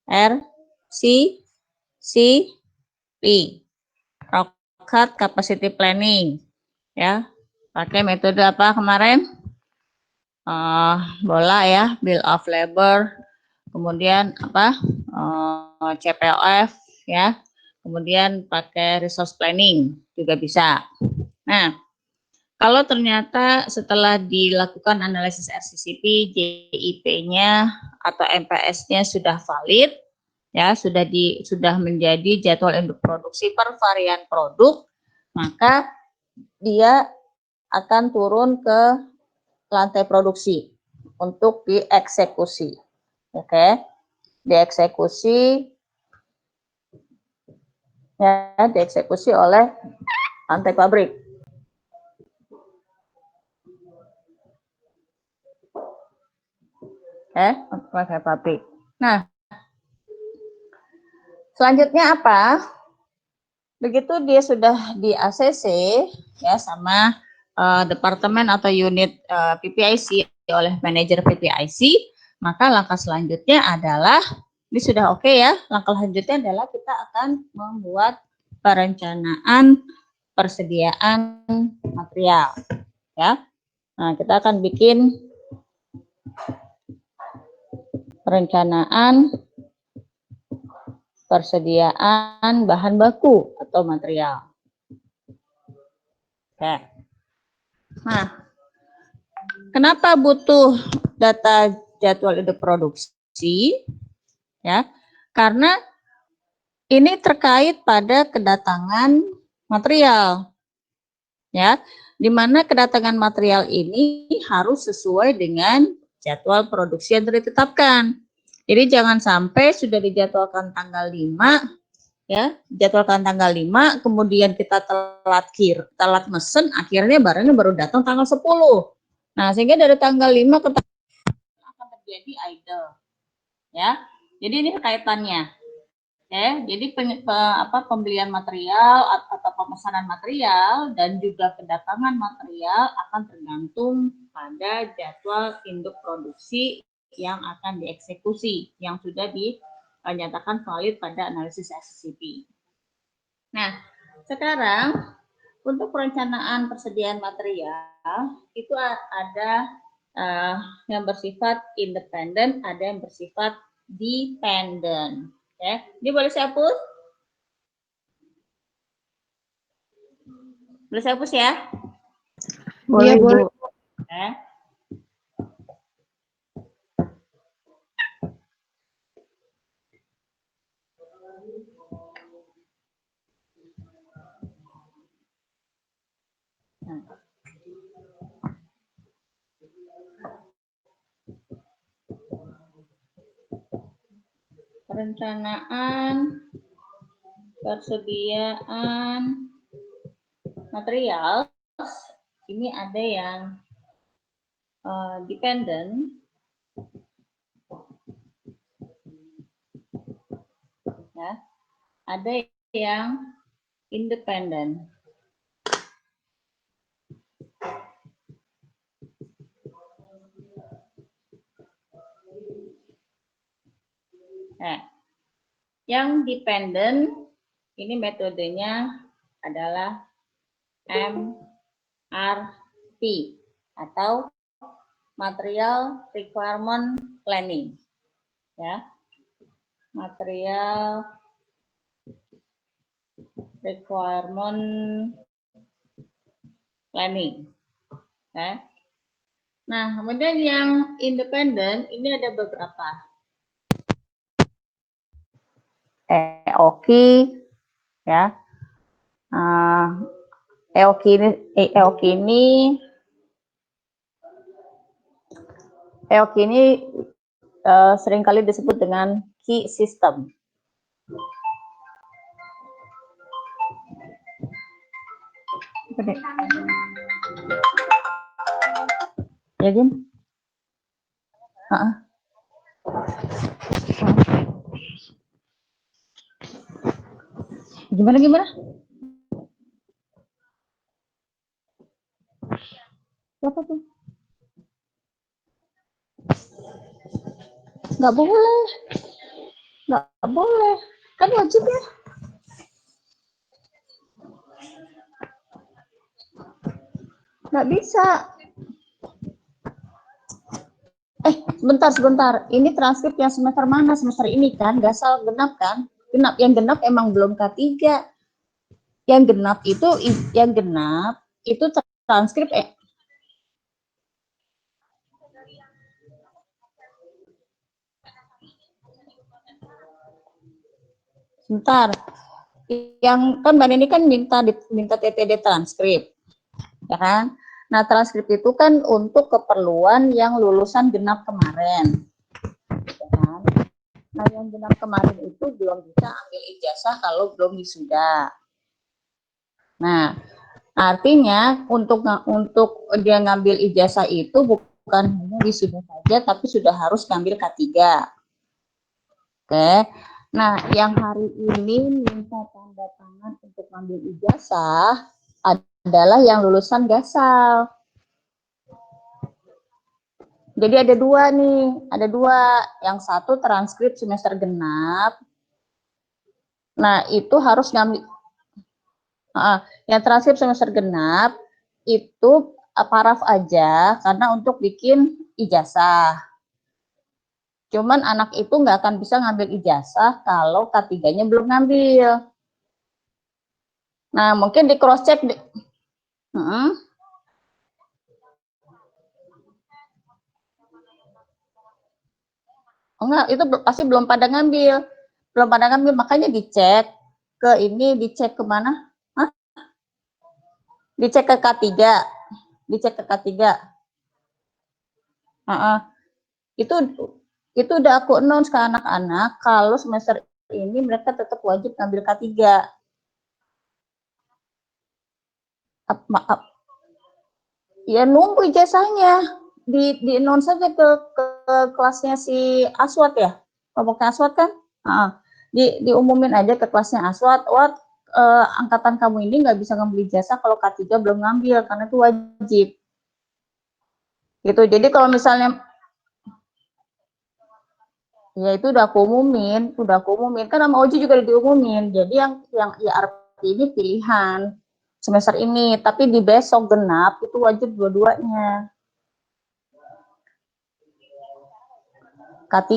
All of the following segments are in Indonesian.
RCP, Rocket Capacity Planning, ya. Pakai metode apa kemarin? Bola ya, Bill of Labor, kemudian apa? CPOF ya. Kemudian pakai resource planning juga bisa. Nah, kalau ternyata setelah dilakukan analisis RCCP, JIP-nya atau MPS-nya sudah valid, ya sudah menjadi jadwal induk produksi per varian produk, maka dia akan turun ke lantai produksi untuk dieksekusi. Oke, dieksekusi oleh lantai pabrik. Untuk lantai pabrik. Nah, selanjutnya apa? Begitu dia sudah di ACC ya sama departemen atau unit PPIC oleh manajer PPIC, maka langkah selanjutnya adalah ini sudah oke ya. Langkah selanjutnya adalah kita akan membuat perencanaan persediaan material ya. Nah, kita akan bikin perencanaan persediaan bahan baku atau material. Oke. Nah, kenapa butuh data jadwal induk produksi? Ya, karena ini terkait pada kedatangan material. Ya, di mana kedatangan material ini harus sesuai dengan jadwal produksi yang sudah ditetapkan. Jadi jangan sampai sudah dijadwalkan tanggal 5, ya, jadwalkan tanggal 5, kemudian kita telat mesen, akhirnya barangnya baru datang tanggal 10. Nah, sehingga dari tanggal 5 ke akan terjadi idle. Ya. Jadi ini kaitannya. Jadi pembelian material atau pemesanan material dan juga kedatangan material akan tergantung pada jadwal induk produksi yang akan dieksekusi, yang sudah dinyatakan valid pada analisis SCP. Nah, sekarang untuk perencanaan persediaan material itu ada yang bersifat independen, ada yang bersifat dependent. Ya, ini boleh saya hapus? Boleh saya hapus ya? Boleh, Bu. Ya. Perencanaan persediaan material ini ada yang dependent, ya, ada yang independent. Nah, yang dependent ini metodenya adalah MRP atau Material Requirement Planning. Ya. Material Requirement Planning. Ya. Nah, kemudian yang independen ini ada beberapa. EOKI, ya. EOKI ini seringkali disebut dengan key system. Ya, Jim? Gimana? Siapa tuh? Nggak boleh. Nggak boleh. Kan wajib ya. Nggak bisa. Sebentar. Ini transkrip yang semester mana? Semester ini kan? Gasal genap kan? Genap. Yang genap emang belum K3. Yang genap itu transkrip sebentar. Yang kan Mbak Nini kan minta TTD transkrip. Ya kan? Nah, transkrip itu kan untuk keperluan yang lulusan genap kemarin. Ya kan? Nah, yang genap kemarin itu belum bisa ambil ijazah kalau belum wisuda. Nah, artinya untuk dia ngambil ijazah itu bukan hanya wisuda saja, tapi sudah harus ngambil K3. Oke. Nah, yang hari ini minta tanda tangan untuk ngambil ijazah adalah yang lulusan Gasal. Jadi ada dua nih, Yang satu transkrip semester genap. Nah, itu harus ngambil. Yang transkrip semester genap itu paraf aja karena untuk bikin ijazah. Cuman anak itu nggak akan bisa ngambil ijazah kalau K3-nya belum ngambil. Nah, mungkin di cross check. Enggak, itu pasti belum pada ngambil. Makanya dicek ke mana? Hah? Dicek ke K3. Itu udah aku announce ke anak-anak kalau semester ini mereka tetap wajib ngambil K3. Ya nunggu ijazahnya. Di announce saja ke kelasnya si Aswat ya. Kelompoknya Aswat kan? Diumumin aja ke kelasnya Aswat, angkatan kamu ini nggak bisa ngambil ijazah kalau K3 belum ngambil, karena itu wajib. Gitu. Jadi kalau misalnya ya itu udah aku umumin, kan sama Oji juga udah diumumin. Jadi yang IRP ini pilihan semester ini, tapi di besok genap itu wajib dua-duanya. K3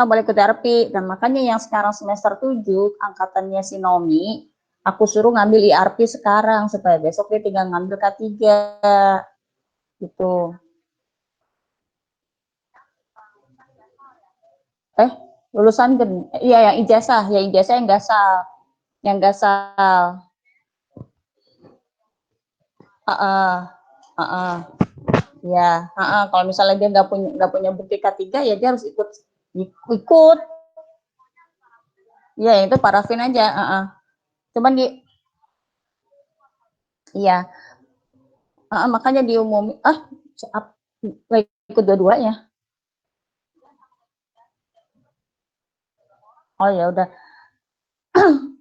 balik ke terapi. Dan makanya yang sekarang semester 7 angkatannya si Nomi, aku suruh ngambil IRP sekarang supaya besok dia tinggal ngambil K3 gitu. Lulusan iya yang ijazah yang gasal. Ya, kalau misalnya dia nggak punya bukti K3 ya dia harus ikut. Ya itu parafin aja. Cuman iya. Makanya diumumin. Ikut dua-duanya. Oh ya udah.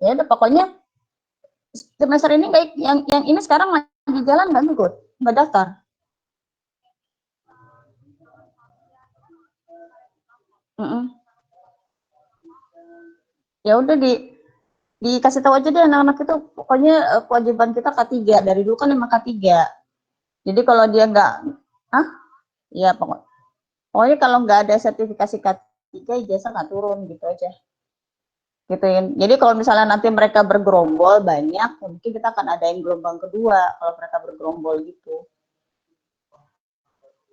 Ya udah pokoknya semester ini kayak yang ini sekarang lagi jalan nggak ikut, nggak daftar. Ya udah dikasih tahu aja deh anak-anak itu, pokoknya kewajiban kita K3 dari dulu kan emang K3. Jadi kalau dia nggak, ya pokoknya kalau nggak ada sertifikasi K3 ijazah nggak turun gitu aja. Gituin. Jadi kalau misalnya nanti mereka bergerombol banyak, mungkin kita akan ada yang gelombang kedua kalau mereka bergerombol gitu.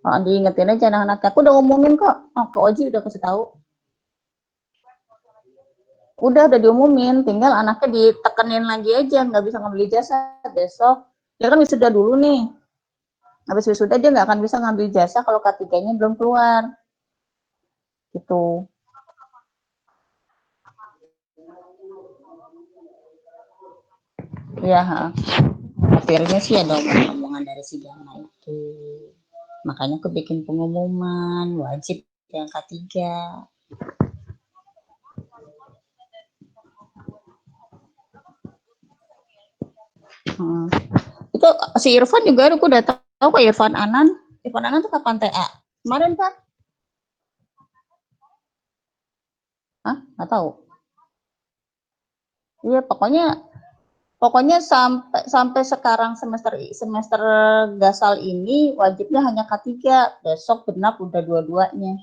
Diingetin aja anak-anak. Aku udah ngomongin kok. Ke Oji udah kasih tahu. Udah diumumin, tinggal anaknya ditekenin lagi aja, nggak bisa ngambil ijazah besok. Dia kan wisuda dulu nih. Habis wisuda dia nggak akan bisa ngambil ijazah kalau K3-nya belum keluar. Gitu. Ya, akhirnya sih ada omongan dari si Dana itu. Makanya aku bikin pengumuman wajib yang K3. Itu si Irfan juga aku udah tahu kok. Irfan Anan tuh kapan TA? Kemarin kan? Nggak tahu. Iya, pokoknya pokoknya sampai sampai sekarang semester semester gasal ini wajibnya hanya K3, besok genap udah dua-duanya.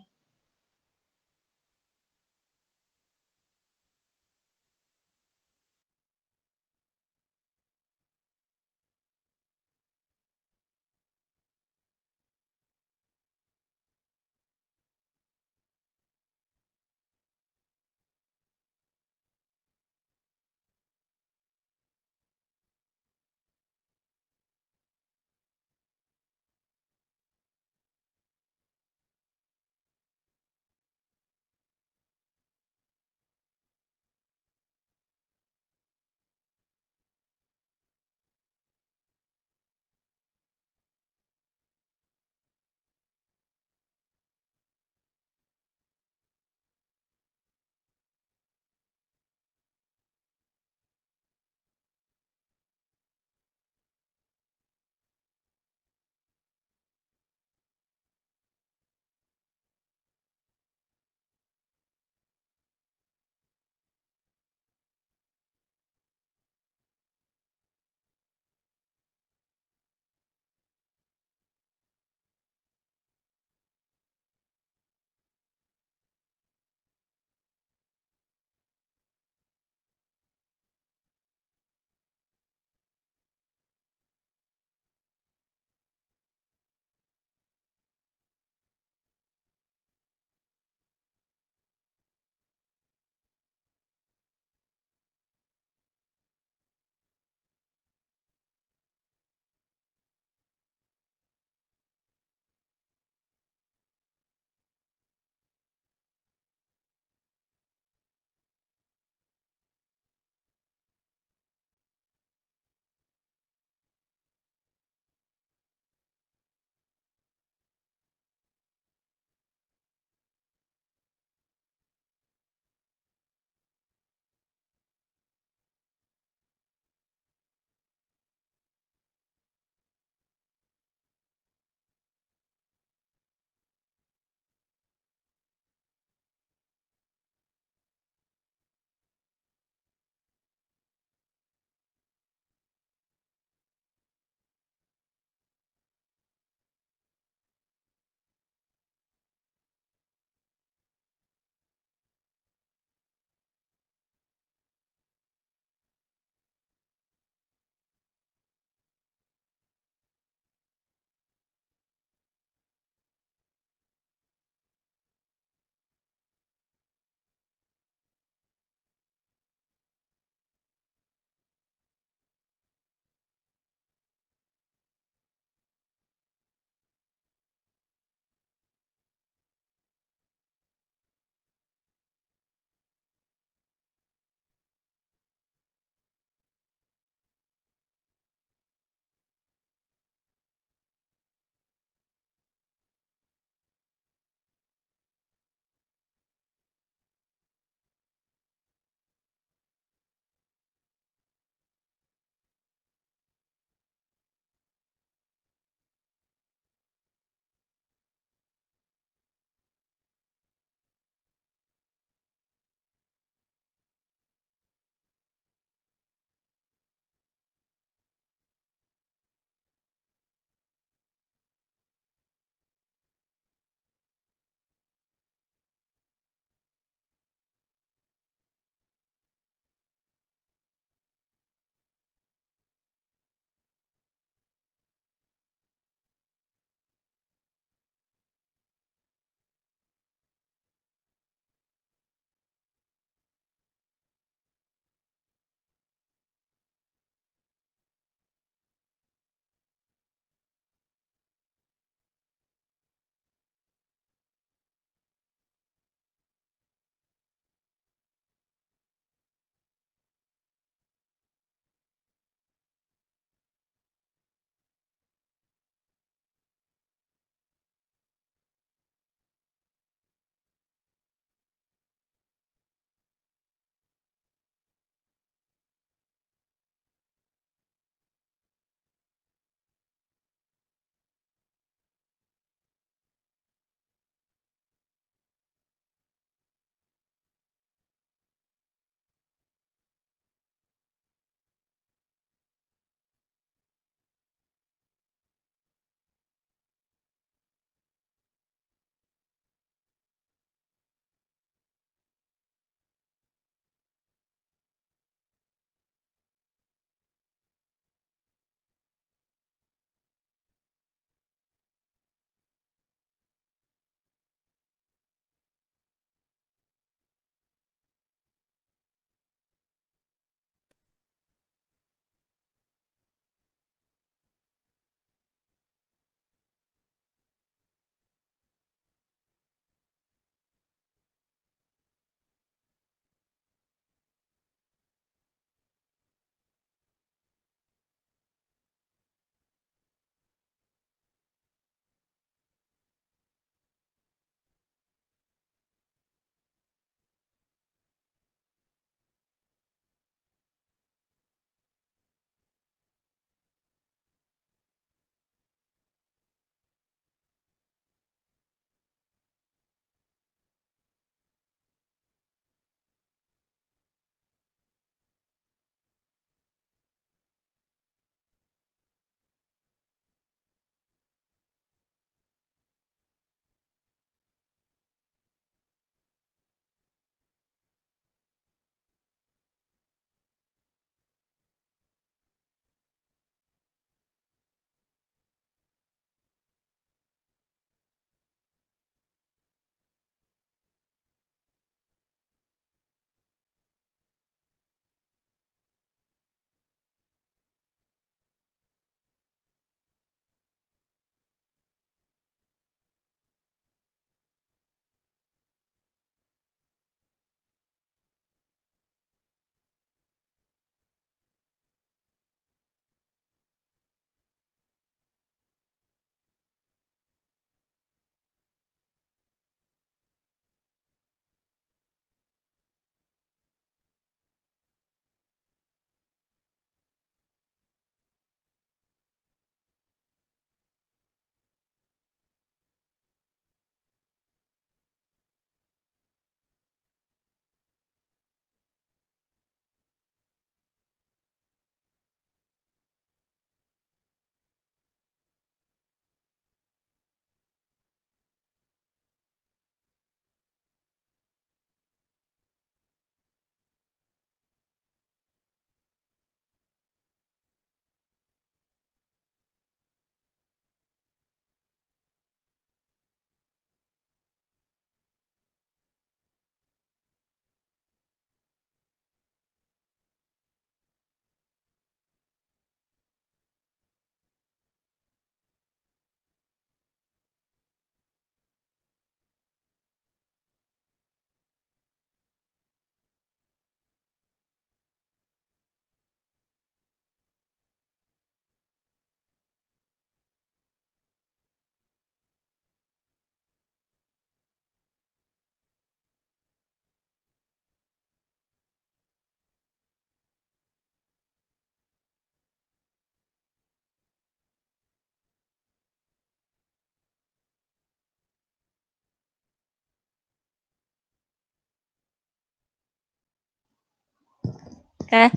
Oke,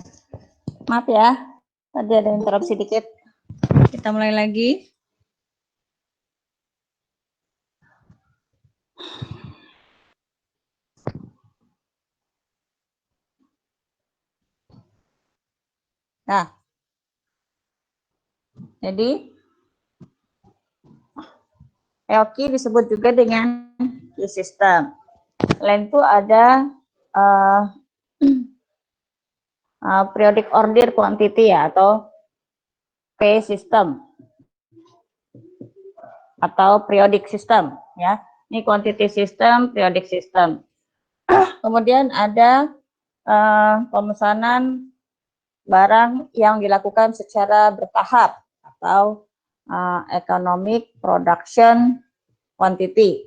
maaf ya, tadi ada interupsi dikit. Kita mulai lagi. Nah, jadi EOKI disebut juga dengan key system. Selain itu ada periodic order quantity ya, atau P system atau periodic system ya. Ini quantity system, periodic system. Kemudian ada pemesanan barang yang dilakukan secara bertahap atau economic production quantity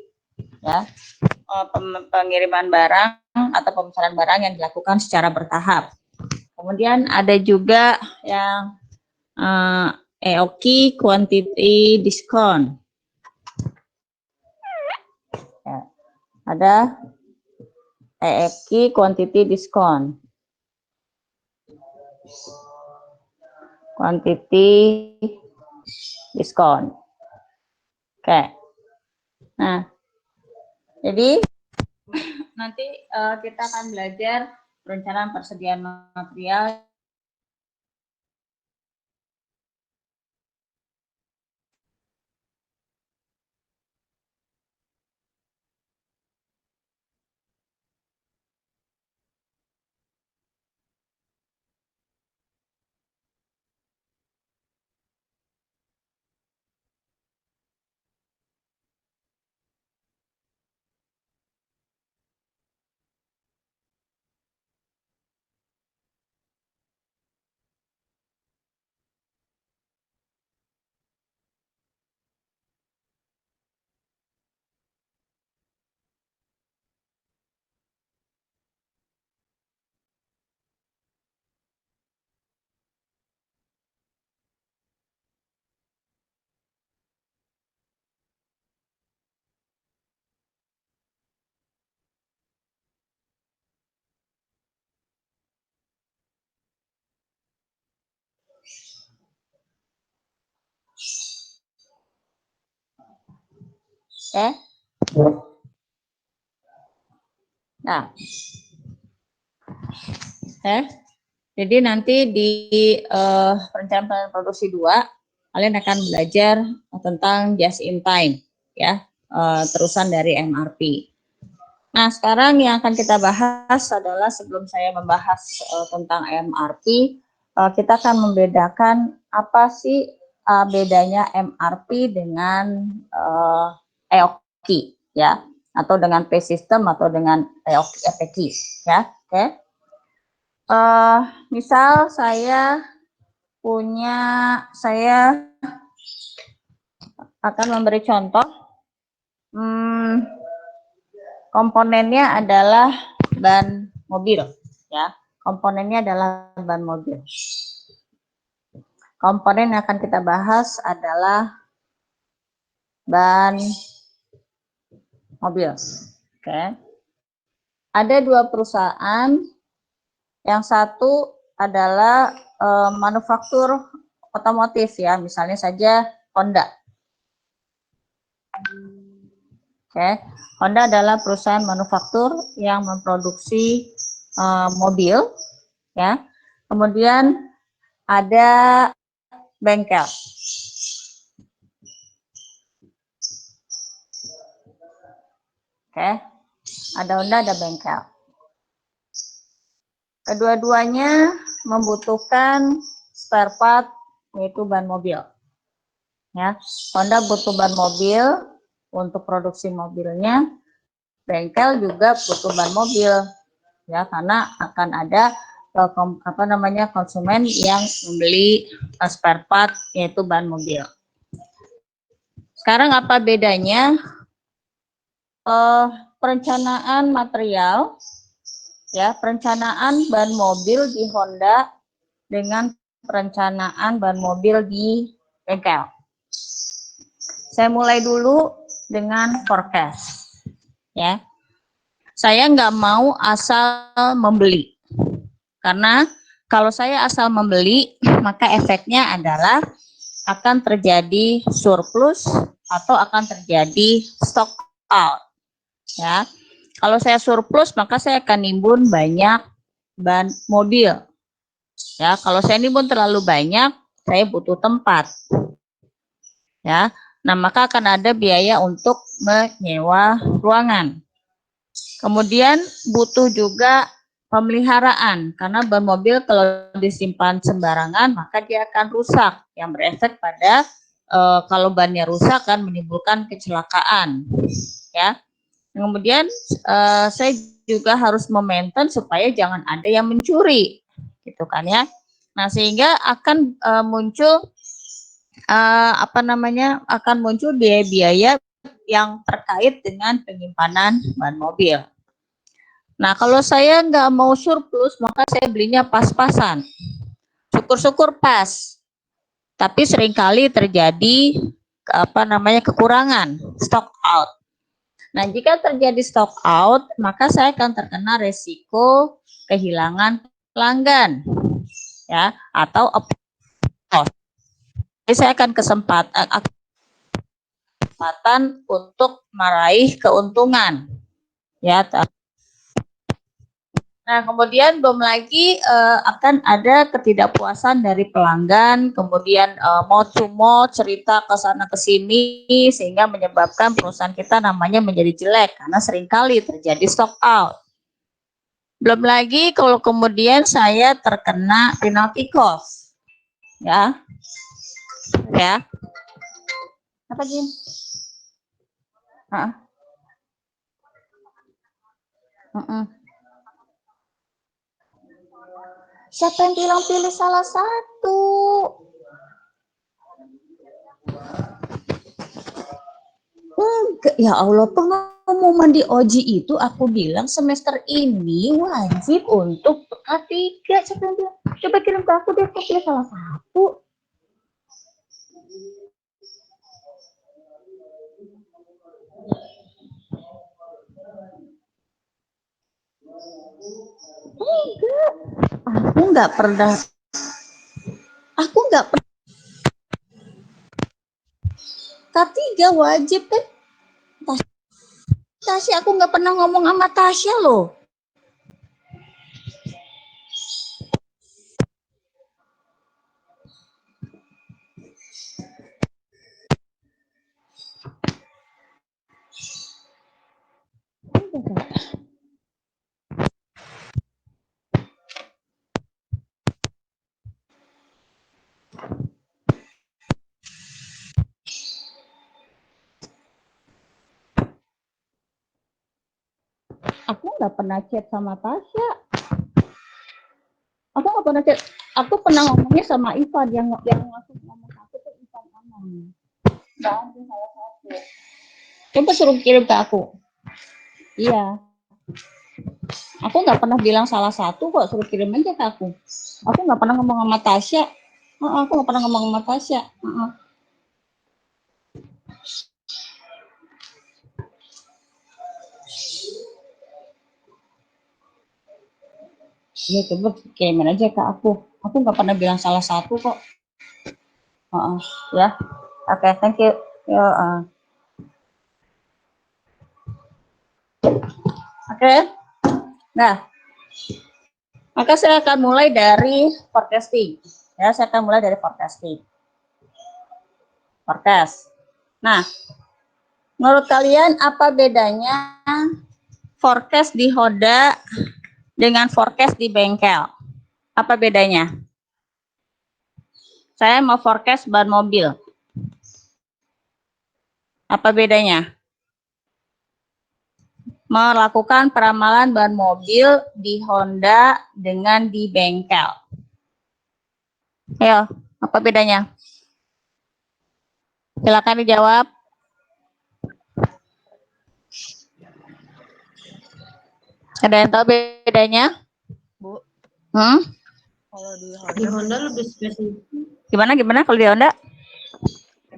ya. Pengiriman barang atau pemesanan barang yang dilakukan secara bertahap. Kemudian ada juga yang EOKI quantity discount. Ya, ada EOKI quantity discount. Quantity discount. Oke. Nah, jadi nanti kita akan belajar perencanaan persediaan material. Nah, jadi nanti di perencanaan produksi 2 kalian akan belajar tentang just in time ya, terusan dari MRP. Nah, sekarang yang akan kita bahas adalah, sebelum saya membahas tentang MRP, kita akan membedakan apa sih bedanya MRP dengan EOKI ya, atau dengan P system atau dengan EOKI ya. Oke. Misal saya akan memberi contoh, komponennya adalah ban mobil ya. Komponennya adalah ban mobil. Komponen yang akan kita bahas adalah ban mobil. Oke. Ada 2 perusahaan. Yang satu adalah manufaktur otomotif ya, misalnya saja Honda. Oke. Honda adalah perusahaan manufaktur yang memproduksi mobil ya. Kemudian ada bengkel. Oke. Ada Honda, ada bengkel. Kedua-duanya membutuhkan spare part, yaitu ban mobil. Ya, Honda butuh ban mobil untuk produksi mobilnya, bengkel juga butuh ban mobil, ya, karena akan ada konsumen yang membeli spare part, yaitu ban mobil. Sekarang apa bedanya perencanaan material? Ya, perencanaan ban mobil di Honda dengan perencanaan ban mobil di bengkel. Saya mulai dulu dengan forecast. Ya, saya nggak mau asal membeli, karena kalau saya asal membeli, maka efeknya adalah akan terjadi surplus atau akan terjadi stock out. Ya, kalau saya surplus, maka saya akan nimbun banyak ban mobil. Ya, kalau saya nimbun terlalu banyak, saya butuh tempat. Ya, nah maka akan ada biaya untuk menyewa ruangan. Kemudian butuh juga pemeliharaan, karena ban mobil kalau disimpan sembarangan maka dia akan rusak, yang berefek pada kalau bannya rusak kan menimbulkan kecelakaan. Ya, kemudian saya juga harus memaintain supaya jangan ada yang mencuri, gitu kan ya. Nah sehingga akan muncul akan muncul biaya-biaya yang terkait dengan penyimpanan ban mobil. Nah, kalau saya nggak mau surplus, maka saya belinya pas-pasan. Syukur-syukur pas. Tapi seringkali terjadi kekurangan, stock out. Nah, jika terjadi stock out, maka saya akan terkena resiko kehilangan pelanggan, ya, atau loss. Jadi saya akan kesempatan untuk meraih keuntungan, ya. Nah, kemudian belum lagi akan ada ketidakpuasan dari pelanggan, kemudian mouth to mouth, cerita ke sana ke sini, sehingga menyebabkan perusahaan kita namanya menjadi jelek karena seringkali terjadi stock out. Belum lagi kalau kemudian saya terkena penalty cost, ya, ya. Apa Jin? Siapa yang bilang pilih salah satu? Enggak, ya Allah, pengumuman di OJI itu aku bilang semester ini wajib untuk K3. Siapa yang bilang? Coba kirim ke aku deh, aku pilih salah satu. Enggak, aku nggak pernah. Aku nggak pernah. K3 wajib kan? Tasya, aku nggak pernah ngomong sama Tasya loh. Aku nggak pernah chat sama Tasya. Aku nggak pernah chat. Aku pernah ngomongnya sama Ivan yang langsung ngomong aku tuh Ivan Aman. Nggak ada salah satu. Coba suruh kirim ke aku. Iya. Aku nggak pernah bilang salah satu kok, suruh kirim aja ke aku. Aku nggak pernah ngomong sama Tasya. Aku nggak pernah ngomong sama Tasya. Ya coba kirimin aja ke aku. Aku nggak pernah bilang salah satu kok. Ya, oke, thank you. Oke. Nah, maka saya akan mulai dari forecasting. Ya, saya akan mulai dari forecasting. Forecast. Nah, menurut kalian apa bedanya forecast di Honda dengan forecast di bengkel? Apa bedanya? Saya mau forecast ban mobil. Apa bedanya? Melakukan peramalan ban mobil di Honda dengan di bengkel. Ayo, apa bedanya? Silakan dijawab. Ada yang tahu bedanya? Bu, Kalau di Honda lebih spesifik. Gimana kalau di Honda?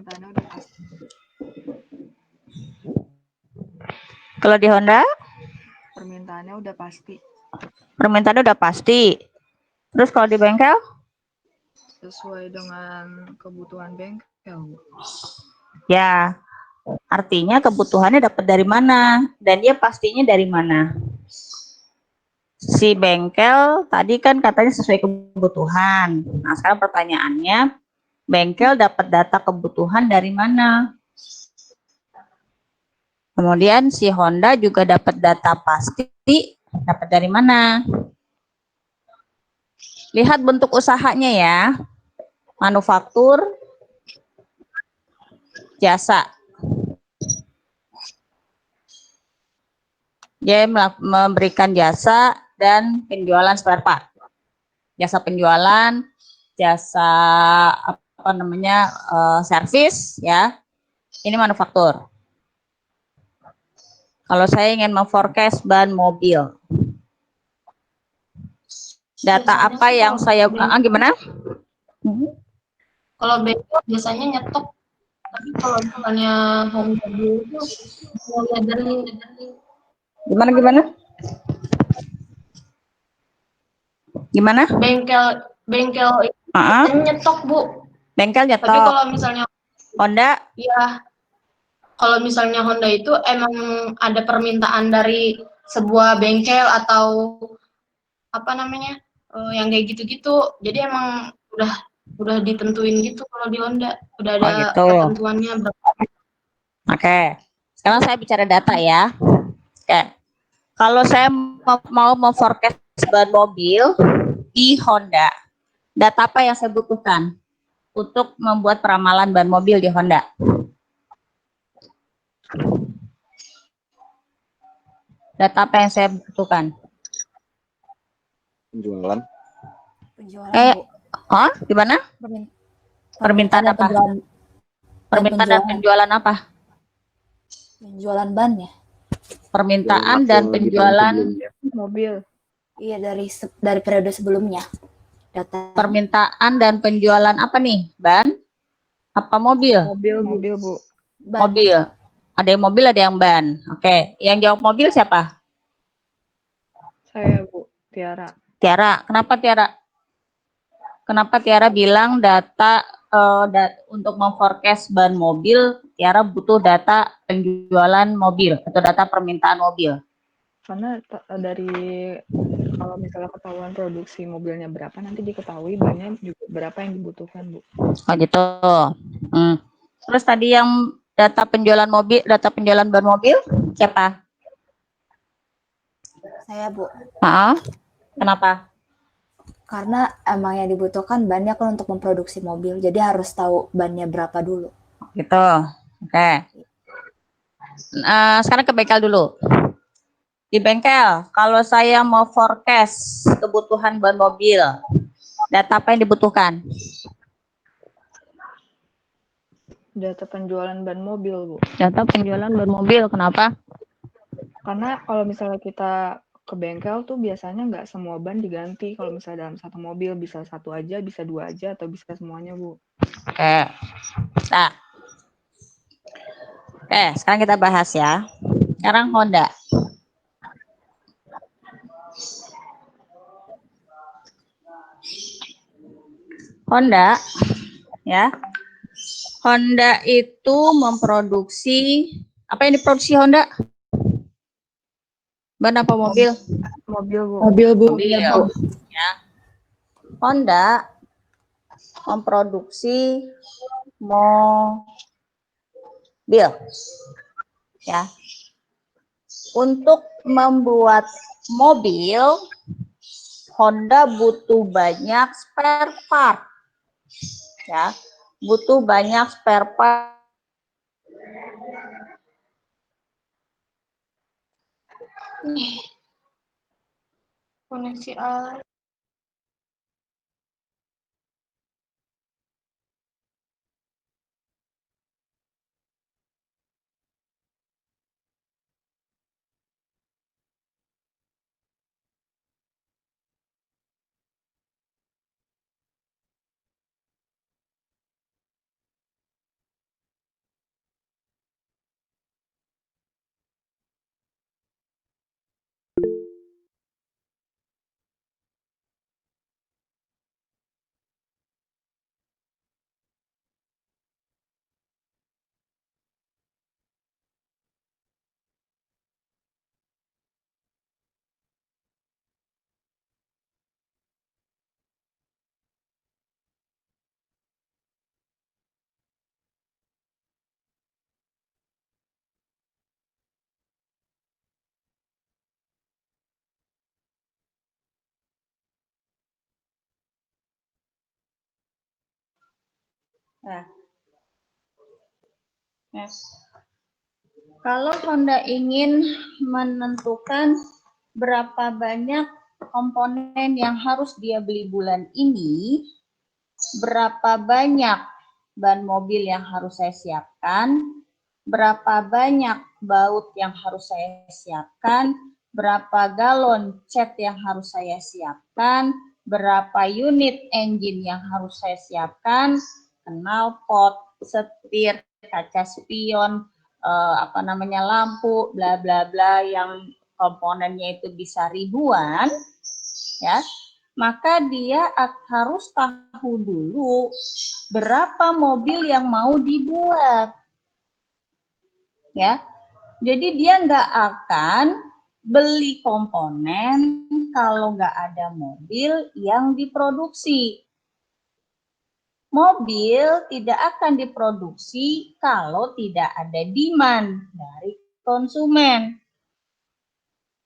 permintaannya udah pasti. Kalau di Honda? Permintaannya udah pasti. Permintaannya udah pasti. Terus kalau di bengkel? Sesuai dengan kebutuhan bengkel, Bu. Ya, artinya kebutuhannya dapat dari mana? Dan dia pastinya dari mana? Si bengkel tadi kan katanya sesuai kebutuhan. Nah, sekarang pertanyaannya, bengkel dapat data kebutuhan dari mana? Kemudian si Honda juga dapat data pasti, dapat dari mana? Lihat bentuk usahanya ya. Manufaktur, jasa. Dia memberikan jasa dan penjualan spare part. Jasa penjualan, jasa apa namanya, servis ya. Ini manufaktur. Kalau saya ingin memforecast ban mobil, data Biasanya apa sih yang kalau saya bengkel, gimana? kalau bengkel biasanya nyetok, tapi kalau misalnya home delivery itu mau lihat dari Gimana gimana? Gimana? bengkel bengkel itu Uh-uh. biasanya nyetok, Bu. Bengkel Tapi nyetok. kalau misalnya Honda ya, kalau misalnya Honda itu emang ada permintaan dari sebuah bengkel atau apa namanya, yang kayak gitu-gitu. Jadi emang udah ditentuin gitu kalau di Honda, udah oh ada gitu. ketentuannya berapa. Oke. Sekarang saya bicara data ya. Oke. Kalau saya mau memforecast ban mobil di Honda, data apa yang saya butuhkan untuk membuat peramalan ban mobil di Honda? Data apa yang saya butuhkan? Penjualan. Bu. Oh, gimana? Permintaan dan apa? penjualan Permintaan dan penjualan apa? penjualan ban ya. Permintaan dan penjualan Mobil. Iya, dari periode sebelumnya. Data permintaan dan penjualan apa nih? Ban? Apa mobil? Mobil, Bu. ban. Mobil. Ada yang mobil, ada yang ban. Oke, yang jawab mobil siapa? Saya, Bu. Tiara. Tiara. Kenapa Tiara? Kenapa Tiara bilang data untuk memforecast ban mobil, Tiara butuh data penjualan mobil atau data permintaan mobil? Karena dari kalau misalnya ketahuan produksi mobilnya berapa, nanti diketahui bannya juga berapa yang dibutuhkan, Bu. Oh gitu. Terus tadi yang data penjualan mobil, data penjualan ban mobil siapa? Saya, Bu. Kenapa? Karena emang yang dibutuhkan bannya kan untuk memproduksi mobil. Jadi harus tahu bannya berapa dulu. Gitu. Oke. Sekarang ke bengkel dulu. Di bengkel, kalau saya mau forecast kebutuhan ban mobil, data apa yang dibutuhkan? Data penjualan ban mobil, Bu. Data penjualan ban mobil, kenapa? Karena kalau misalnya kita ke bengkel tuh biasanya nggak semua ban diganti. Kalau misalnya dalam satu mobil bisa satu aja, bisa dua aja, atau bisa semuanya, Bu. Oke. Nah. Oke, sekarang kita bahas ya. Sekarang Honda. Honda, ya. Honda itu memproduksi, apa yang diproduksi Honda? Ban apa mobil? Mobil, Bu. Mobil. Ya. Honda memproduksi mobil, ya. Untuk membuat mobil, Honda butuh banyak spare part, ya. Butuh banyak spare part. Koneksi A. Nah, kalau Honda ingin menentukan berapa banyak komponen yang harus dia beli bulan ini, berapa banyak ban mobil yang harus saya siapkan, berapa banyak baut yang harus saya siapkan, berapa galon cat yang harus saya siapkan, berapa unit engine yang harus saya siapkan, knalpot, setir, kaca spion, lampu, bla bla bla, yang komponennya itu bisa ribuan, ya, maka dia harus tahu dulu berapa mobil yang mau dibuat, ya. Jadi dia nggak akan beli komponen kalau nggak ada mobil yang diproduksi. Mobil tidak akan diproduksi kalau tidak ada demand dari konsumen.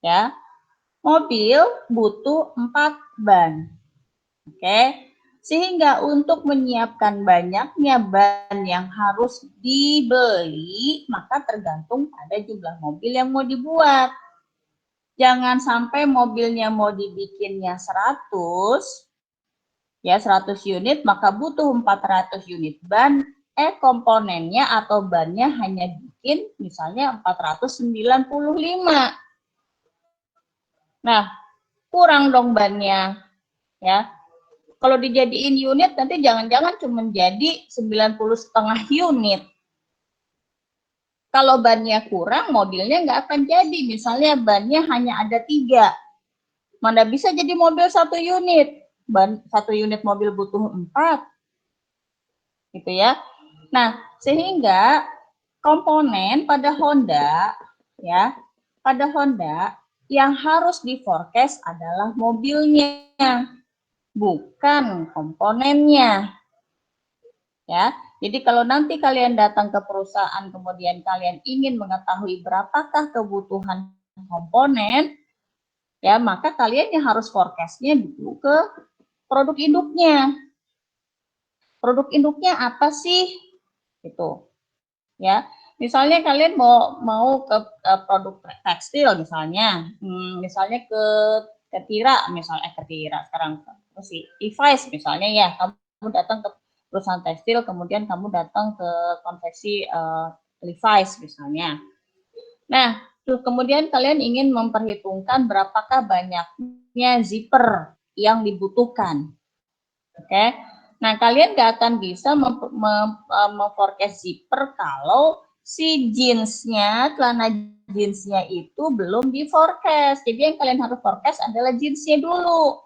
Ya, mobil butuh 4 ban. Oke, sehingga untuk menyiapkan banyaknya ban yang harus dibeli, maka tergantung pada jumlah mobil yang mau dibuat. Jangan sampai mobilnya mau dibikinnya 100, ya 100 unit, maka butuh 400 unit ban, komponennya atau bannya hanya bikin misalnya 495. Nah, kurang dong bannya, ya. Kalau dijadiin unit nanti jangan-jangan cuma jadi 90,5 unit. Kalau bannya kurang, mobilnya nggak akan jadi. Misalnya bannya hanya ada 3. Mana bisa jadi mobil 1 unit. Ban 1 unit mobil butuh 4. Gitu ya. Nah, sehingga komponen pada Honda, ya, pada Honda yang harus di forecast adalah mobilnya, bukan komponennya. Ya, jadi kalau nanti kalian datang ke perusahaan kemudian kalian ingin mengetahui berapakah kebutuhan komponen, ya maka kalian yang harus forecast-nya dulu ke produk induknya. Produk induknya apa sih? Gitu. Ya, misalnya kalian mau ke produk tekstil misalnya, misalnya ke Tira, misalnya ke Tira sekarang si Levi's misalnya, ya kamu datang ke perusahaan tekstil, kemudian kamu datang ke konveksi Levi's misalnya. Nah, terus kemudian kalian ingin memperhitungkan berapakah banyaknya zipper yang dibutuhkan. Oke. Nah, kalian nggak akan bisa memforecast zipper kalau si jeansnya, celana jeansnya itu belum di forecast. Jadi yang kalian harus forecast adalah jeansnya dulu.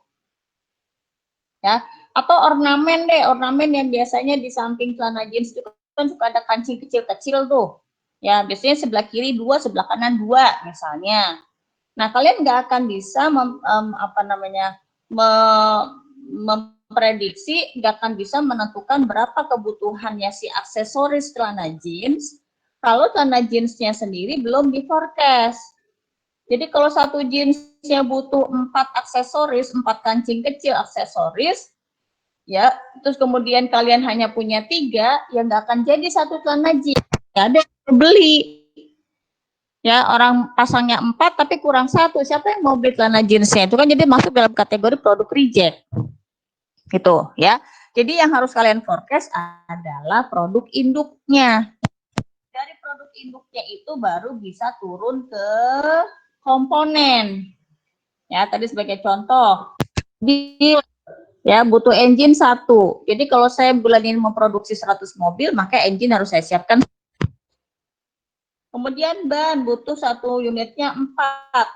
Ya, atau ornamen deh, ornamen yang biasanya di samping celana jeans itu kan suka ada kancing kecil-kecil tuh. Ya, biasanya sebelah kiri 2, sebelah kanan 2 misalnya. Nah, kalian nggak akan bisa memprediksi, nggak akan bisa menentukan berapa kebutuhannya si aksesoris celana jeans kalau celana jeansnya sendiri belum di forecast. Jadi kalau satu jeansnya butuh 4 aksesoris, 4 kancing kecil aksesoris, ya, terus kemudian kalian hanya punya 3, ya nggak akan jadi satu celana jeans. Nggak ada yang beli. Ya, orang pasangnya 4 tapi kurang 1. Siapa yang mau beli celana jeansnya? Itu kan jadi masuk dalam kategori produk reject. Gitu ya. Jadi yang harus kalian forecast adalah produk induknya. Dari produk induknya itu baru bisa turun ke komponen. Ya, tadi sebagai contoh, ya butuh engine 1. Jadi kalau saya bulan ini memproduksi 100 mobil, maka engine harus saya siapkan. Kemudian ban butuh 1 unitnya 4,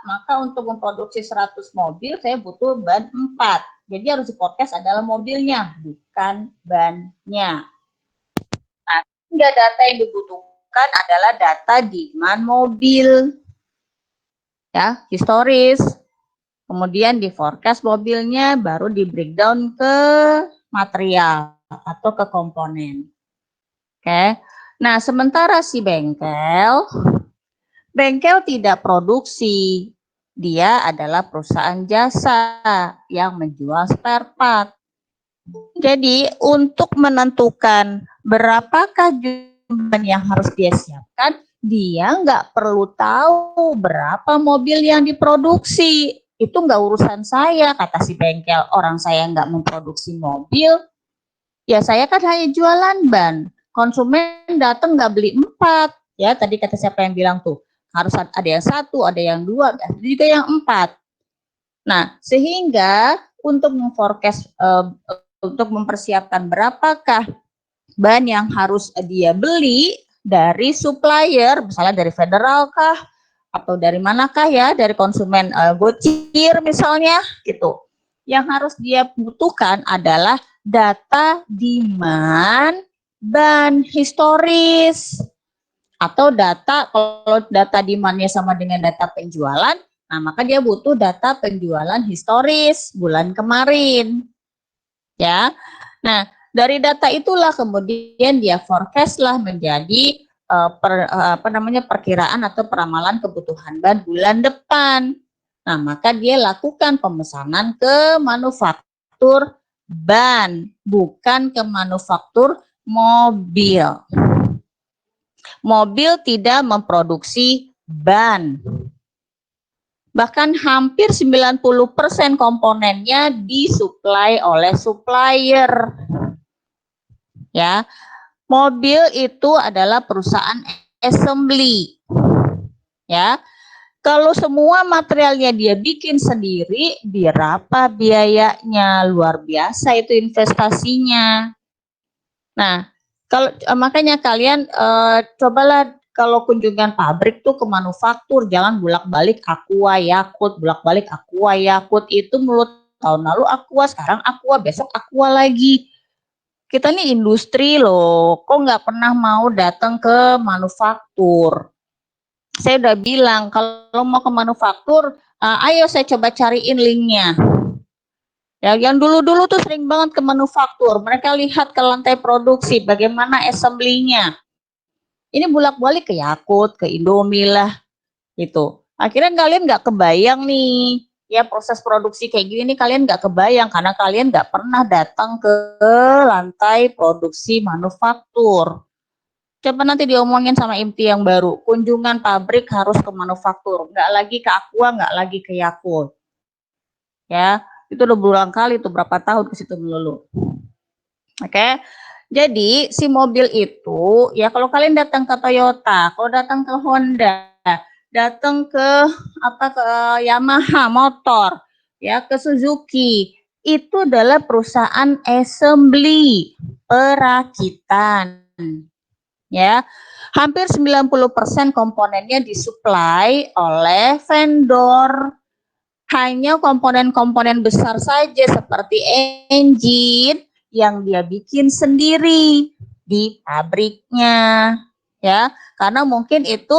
maka untuk memproduksi 100 mobil saya butuh ban 4. Jadi harus di-forecast adalah mobilnya, bukan bannya. Nah, sehingga data yang dibutuhkan adalah data demand mobil. Ya, historis. Kemudian di-forecast mobilnya, baru di-breakdown ke material atau ke komponen. Oke. Nah, sementara si bengkel tidak produksi. Dia adalah perusahaan jasa yang menjual spare part. Jadi untuk menentukan berapakah jumlah yang harus dia siapkan, dia nggak perlu tahu berapa mobil yang diproduksi. Itu nggak urusan saya, kata si bengkel. Orang saya nggak memproduksi mobil, ya saya kan hanya jualan ban. Konsumen datang nggak beli 4. Ya tadi kata siapa yang bilang tuh, harus ada yang 1, ada yang 2, ada juga yang 4. Nah, sehingga untuk memforecast untuk mempersiapkan berapakah ban yang harus dia beli dari supplier, misalnya dari Federal kah, atau dari manakah ya, dari konsumen Gocir misalnya, gitu. Yang harus dia butuhkan adalah data demand ban historis, atau data, kalau data demand-nya sama dengan data penjualan, nah maka dia butuh data penjualan historis bulan kemarin. Ya. Nah, dari data itulah kemudian dia forecast lah menjadi perkiraan atau peramalan kebutuhan ban bulan depan. Nah, maka dia lakukan pemesanan ke manufaktur ban, bukan ke manufaktur mobil. Mobil tidak memproduksi ban. Bahkan hampir 90% komponennya disuplai oleh supplier. Ya. Mobil itu adalah perusahaan assembly. Ya. Kalau semua materialnya dia bikin sendiri, berapa biayanya? Luar biasa itu investasinya. Nah, kalau makanya kalian cobalah kalau kunjungan pabrik tuh ke manufaktur, jangan bolak-balik Aqua Yakult, bolak-balik Aqua Yakult. Itu menurut tahun lalu Aqua, sekarang Aqua, besok Aqua lagi. Kita nih industri loh, kok nggak pernah mau datang ke manufaktur. Saya udah bilang kalau mau ke manufaktur, ayo saya coba cariin linknya. Ya, yang dulu-dulu tuh sering banget ke manufaktur, mereka lihat ke lantai produksi, bagaimana assembly-nya. Ini bolak-balik ke Yakult, ke Indomie lah, gitu. Akhirnya kalian nggak kebayang nih, ya proses produksi kayak gini nih kalian nggak kebayang karena kalian nggak pernah datang ke lantai produksi manufaktur. Coba nanti diomongin sama Imti yang baru, kunjungan pabrik harus ke manufaktur, nggak lagi ke Aqua, nggak lagi ke Yakult. Ya, itu udah berulang kali tuh berapa tahun ke situ melulu. Oke. Jadi si mobil itu ya kalau kalian datang ke Toyota, kalau datang ke Honda, datang ke ke Yamaha motor, ya ke Suzuki, itu adalah perusahaan assembly, perakitan. Ya. Hampir 90% komponennya disuplai oleh vendor. Hanya komponen-komponen besar saja seperti engine yang dia bikin sendiri di pabriknya, ya, karena mungkin itu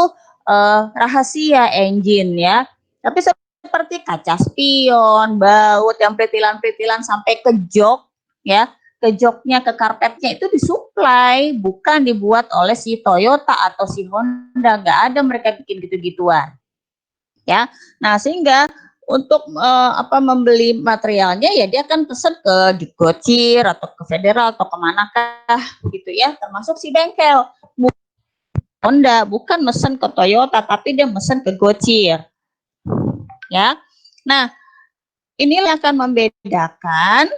rahasia engine ya. Tapi seperti kaca spion, baut yang peritilan-peritilan sampai ke jok, ya, ke joknya, ke karpetnya itu disuplai, bukan dibuat oleh si Toyota atau si Honda. Nggak ada mereka bikin gitu-gituan, ya. Nah sehingga untuk membeli materialnya ya dia akan pesan ke Gocir atau ke Federal atau kemanakah gitu ya, termasuk si bengkel Honda bukan mesen ke Toyota tapi dia mesen ke Gocir ya. Nah inilah akan membedakan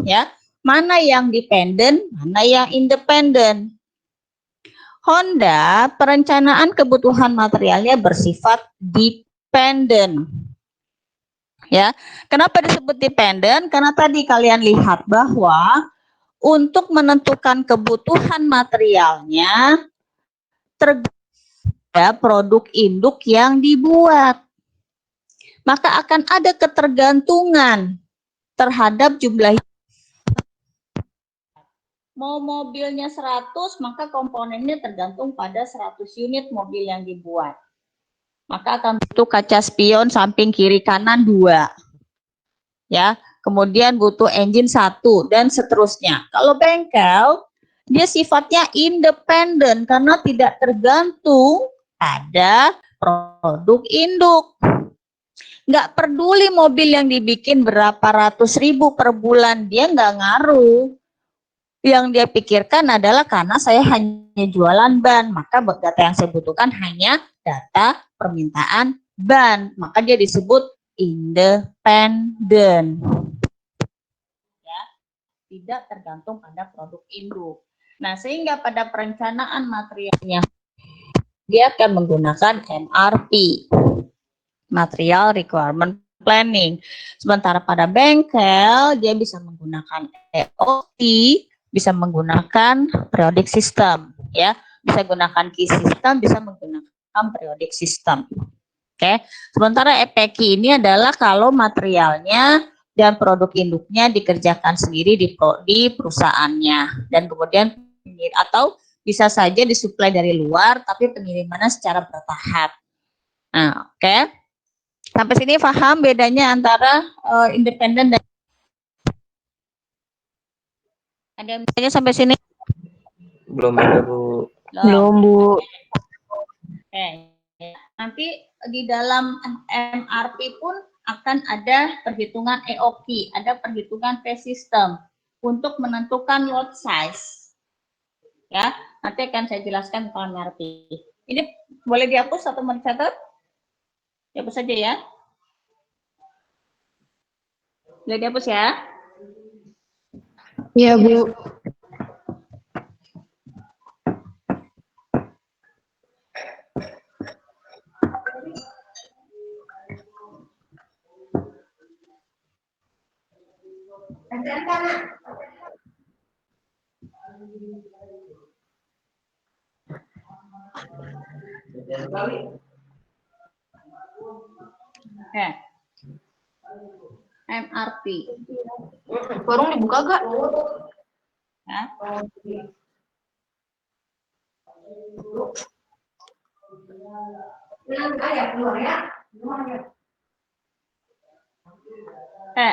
ya mana yang dependen, mana yang independen. Honda perencanaan kebutuhan materialnya bersifat dependen. Ya, kenapa disebut dependen? Karena tadi kalian lihat bahwa untuk menentukan kebutuhan materialnya terhadap produk induk yang dibuat. Maka akan ada ketergantungan terhadap jumlah. Mau mobilnya 100, maka komponennya tergantung pada 100 unit mobil yang dibuat. Maka akan butuh kaca spion samping kiri kanan 2. Ya, kemudian butuh engine 1 dan seterusnya. Kalau bengkel dia sifatnya independen karena tidak tergantung pada produk induk. Nggak peduli mobil yang dibikin berapa ratus ribu per bulan, dia nggak ngaruh. Yang dia pikirkan adalah karena saya hanya jualan ban, maka data yang saya butuhkan hanya data permintaan ban. Maka dia disebut independen. Ya, tidak tergantung pada produk induk. Nah, sehingga pada perencanaan materialnya dia akan menggunakan MRP, Material Requirement Planning. Sementara pada bengkel dia bisa menggunakan EOT, bisa menggunakan periodic system, ya, bisa gunakan key system, bisa menggunakan periodic system. Oke, sementara EPK ini adalah kalau materialnya dan produk induknya dikerjakan sendiri di perusahaannya, dan kemudian atau bisa saja disuplai dari luar, tapi pengirimannya secara bertahap. Nah, oke, sampai sini paham bedanya antara independen dan ada yang misalnya sampai sini? Belum ada, Bu. Belum, Bu. Oke. Nanti di dalam MRP pun akan ada perhitungan EOQ, ada perhitungan P-System untuk menentukan lot size. Ya, nanti akan saya jelaskan tentang MRP. Ini boleh dihapus atau mau dicatat? Dihapus saja ya. Boleh dihapus ya? Iya, Bu. Oke. MRP. Warung dibuka gak? Ya.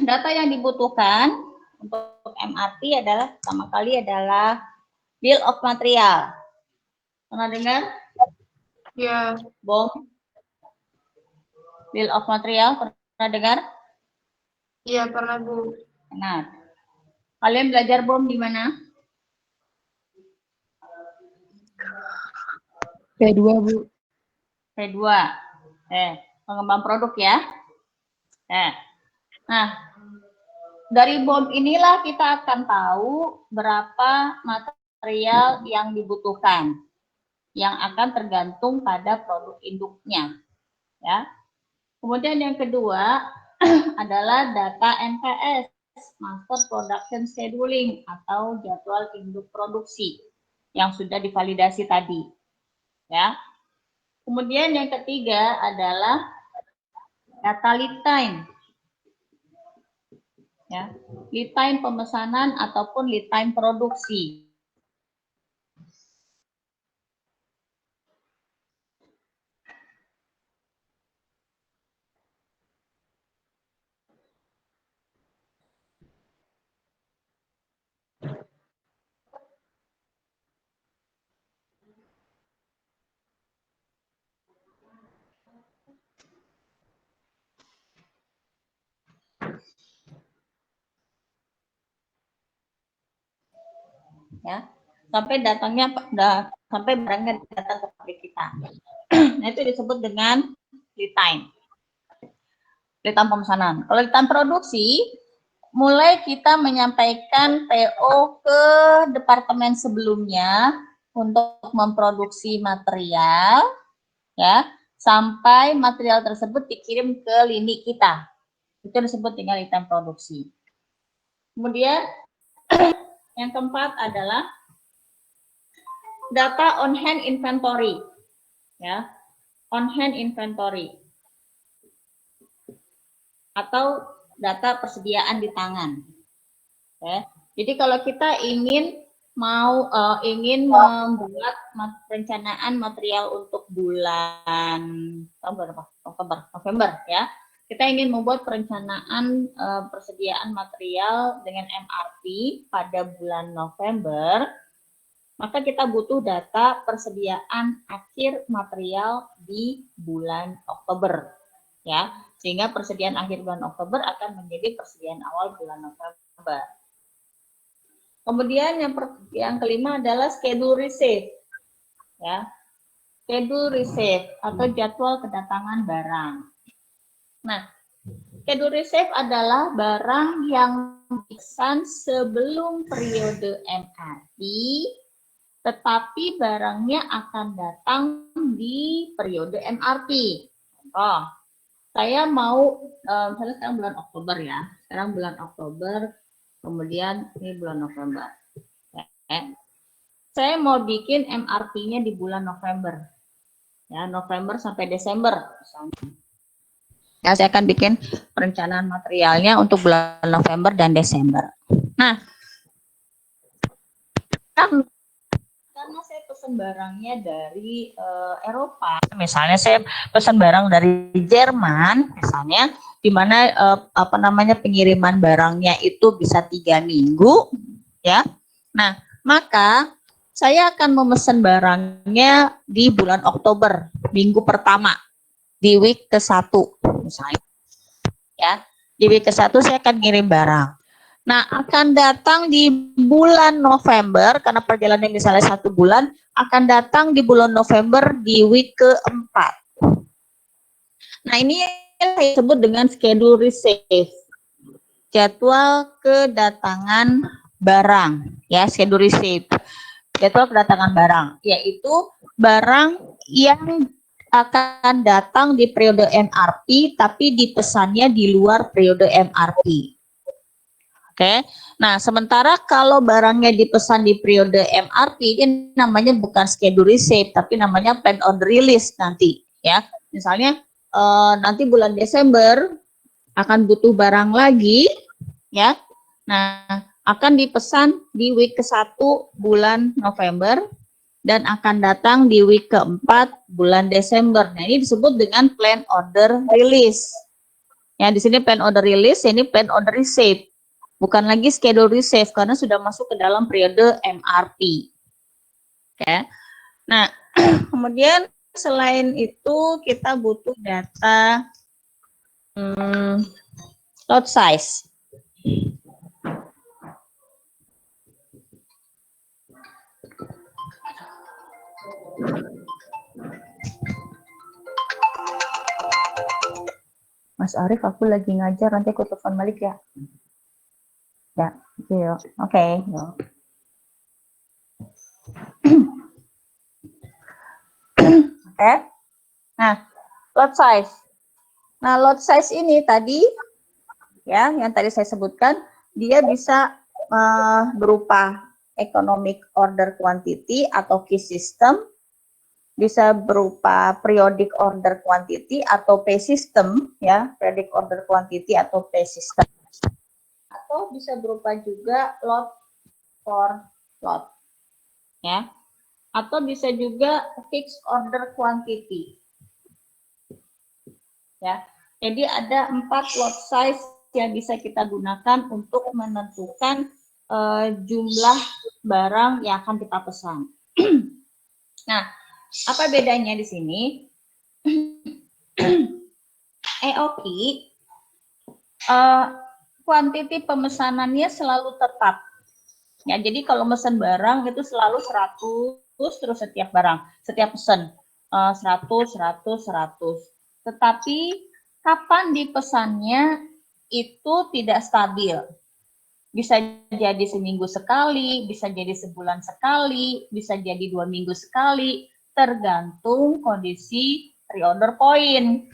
Data yang dibutuhkan untuk MRP adalah pertama kali adalah bill of material. Pernah dengar? Iya. BOM. Bill of material pernah dengar? Iya, pernah, Bu. Benar. Kalian belajar BOM di mana? P2, Bu. P2. Pengembang produk ya. Nah, dari BOM inilah kita akan tahu berapa material yang dibutuhkan, yang akan tergantung pada produk induknya. Ya. Kemudian yang kedua adalah data MPS, Master Production Scheduling atau jadwal induk produksi yang sudah divalidasi tadi. Ya. Kemudian yang ketiga adalah data lead time. Ya, lead time pemesanan ataupun lead time produksi. Ya, sampai sampai barangnya datang ke pabrik kita. Nah, itu disebut dengan lead time. Lead time pemesanan. Kalau lead time produksi, mulai kita menyampaikan PO ke departemen sebelumnya untuk memproduksi material, ya, sampai material tersebut dikirim ke lini kita. Itu disebut dengan lead time produksi. Kemudian yang keempat adalah data on hand inventory, ya, on hand inventory atau data persediaan di tangan. Ya. Jadi kalau kita ingin membuat perencanaan material untuk bulan November, ya, kita ingin membuat perencanaan persediaan material dengan MRP pada bulan November, maka kita butuh data persediaan akhir material di bulan Oktober. ya, sehingga persediaan akhir bulan Oktober akan menjadi persediaan awal bulan November. Kemudian yang kelima adalah schedule receipt, ya, schedule receipt atau jadwal kedatangan barang. Nah, schedule receipt adalah barang yang dipesan sebelum periode MRP, tetapi barangnya akan datang di periode MRP. Contoh, saya mau, misalnya sekarang bulan Oktober ya, sekarang bulan Oktober, kemudian ini bulan November. Saya mau bikin MRP-nya di bulan November, ya, November sampai Desember, misalnya. Ya, saya akan bikin perencanaan materialnya untuk bulan November dan Desember. Nah, karena saya pesan barangnya dari Eropa, misalnya saya pesan barang dari Jerman, misalnya, di mana pengiriman barangnya itu bisa 3 minggu, ya. Nah, maka saya akan memesan barangnya di bulan Oktober, minggu pertama, di week ke-1, misalnya, ya. Di week ke-1 saya akan ngirim barang. Nah, akan datang di bulan November, karena perjalanan misalnya 1 bulan, akan datang di bulan November di week ke-4. Nah, ini yang saya sebut dengan schedule receipt, jadwal kedatangan barang, ya, schedule receipt, jadwal kedatangan barang, yaitu barang yang akan datang di periode MRP, tapi dipesannya di luar periode MRP. Oke, nah sementara kalau barangnya dipesan di periode MRP, ini namanya bukan schedule receipt, tapi namanya plan on release nanti, ya. Misalnya nanti bulan Desember akan butuh barang lagi, ya. Nah, akan dipesan di week ke-1 bulan November dan akan datang di week ke-4 bulan Desember. Nah, ini disebut dengan plan order release. Ya, di sini plan order release, ini plan order receipt. Bukan lagi schedule receipt karena sudah masuk ke dalam periode MRP. Oke. Nah, kemudian selain itu kita butuh data lot size. Mas Arief, aku lagi ngajar, nanti aku telepon balik ya. Ya, yuk. Oke. Oke. Nah, lot size. Nah, lot size ini tadi, ya, yang tadi saya sebutkan, dia bisa berupa economic order quantity atau key system, bisa berupa periodic order quantity atau P system, ya, periodic order quantity atau P system. Atau bisa berupa juga lot for lot, ya, atau bisa juga fixed order quantity, ya. Jadi ada 4 lot size yang bisa kita gunakan untuk menentukan jumlah barang yang akan kita pesan. Nah, apa bedanya di sini? EOQ kuantiti pemesanannya selalu tetap. Ya, jadi kalau pesan barang itu selalu 100 terus setiap barang, setiap pesan 100. Tetapi kapan dipesannya itu tidak stabil. Bisa jadi seminggu sekali, bisa jadi sebulan sekali, bisa jadi 2 minggu sekali, tergantung kondisi reorder point,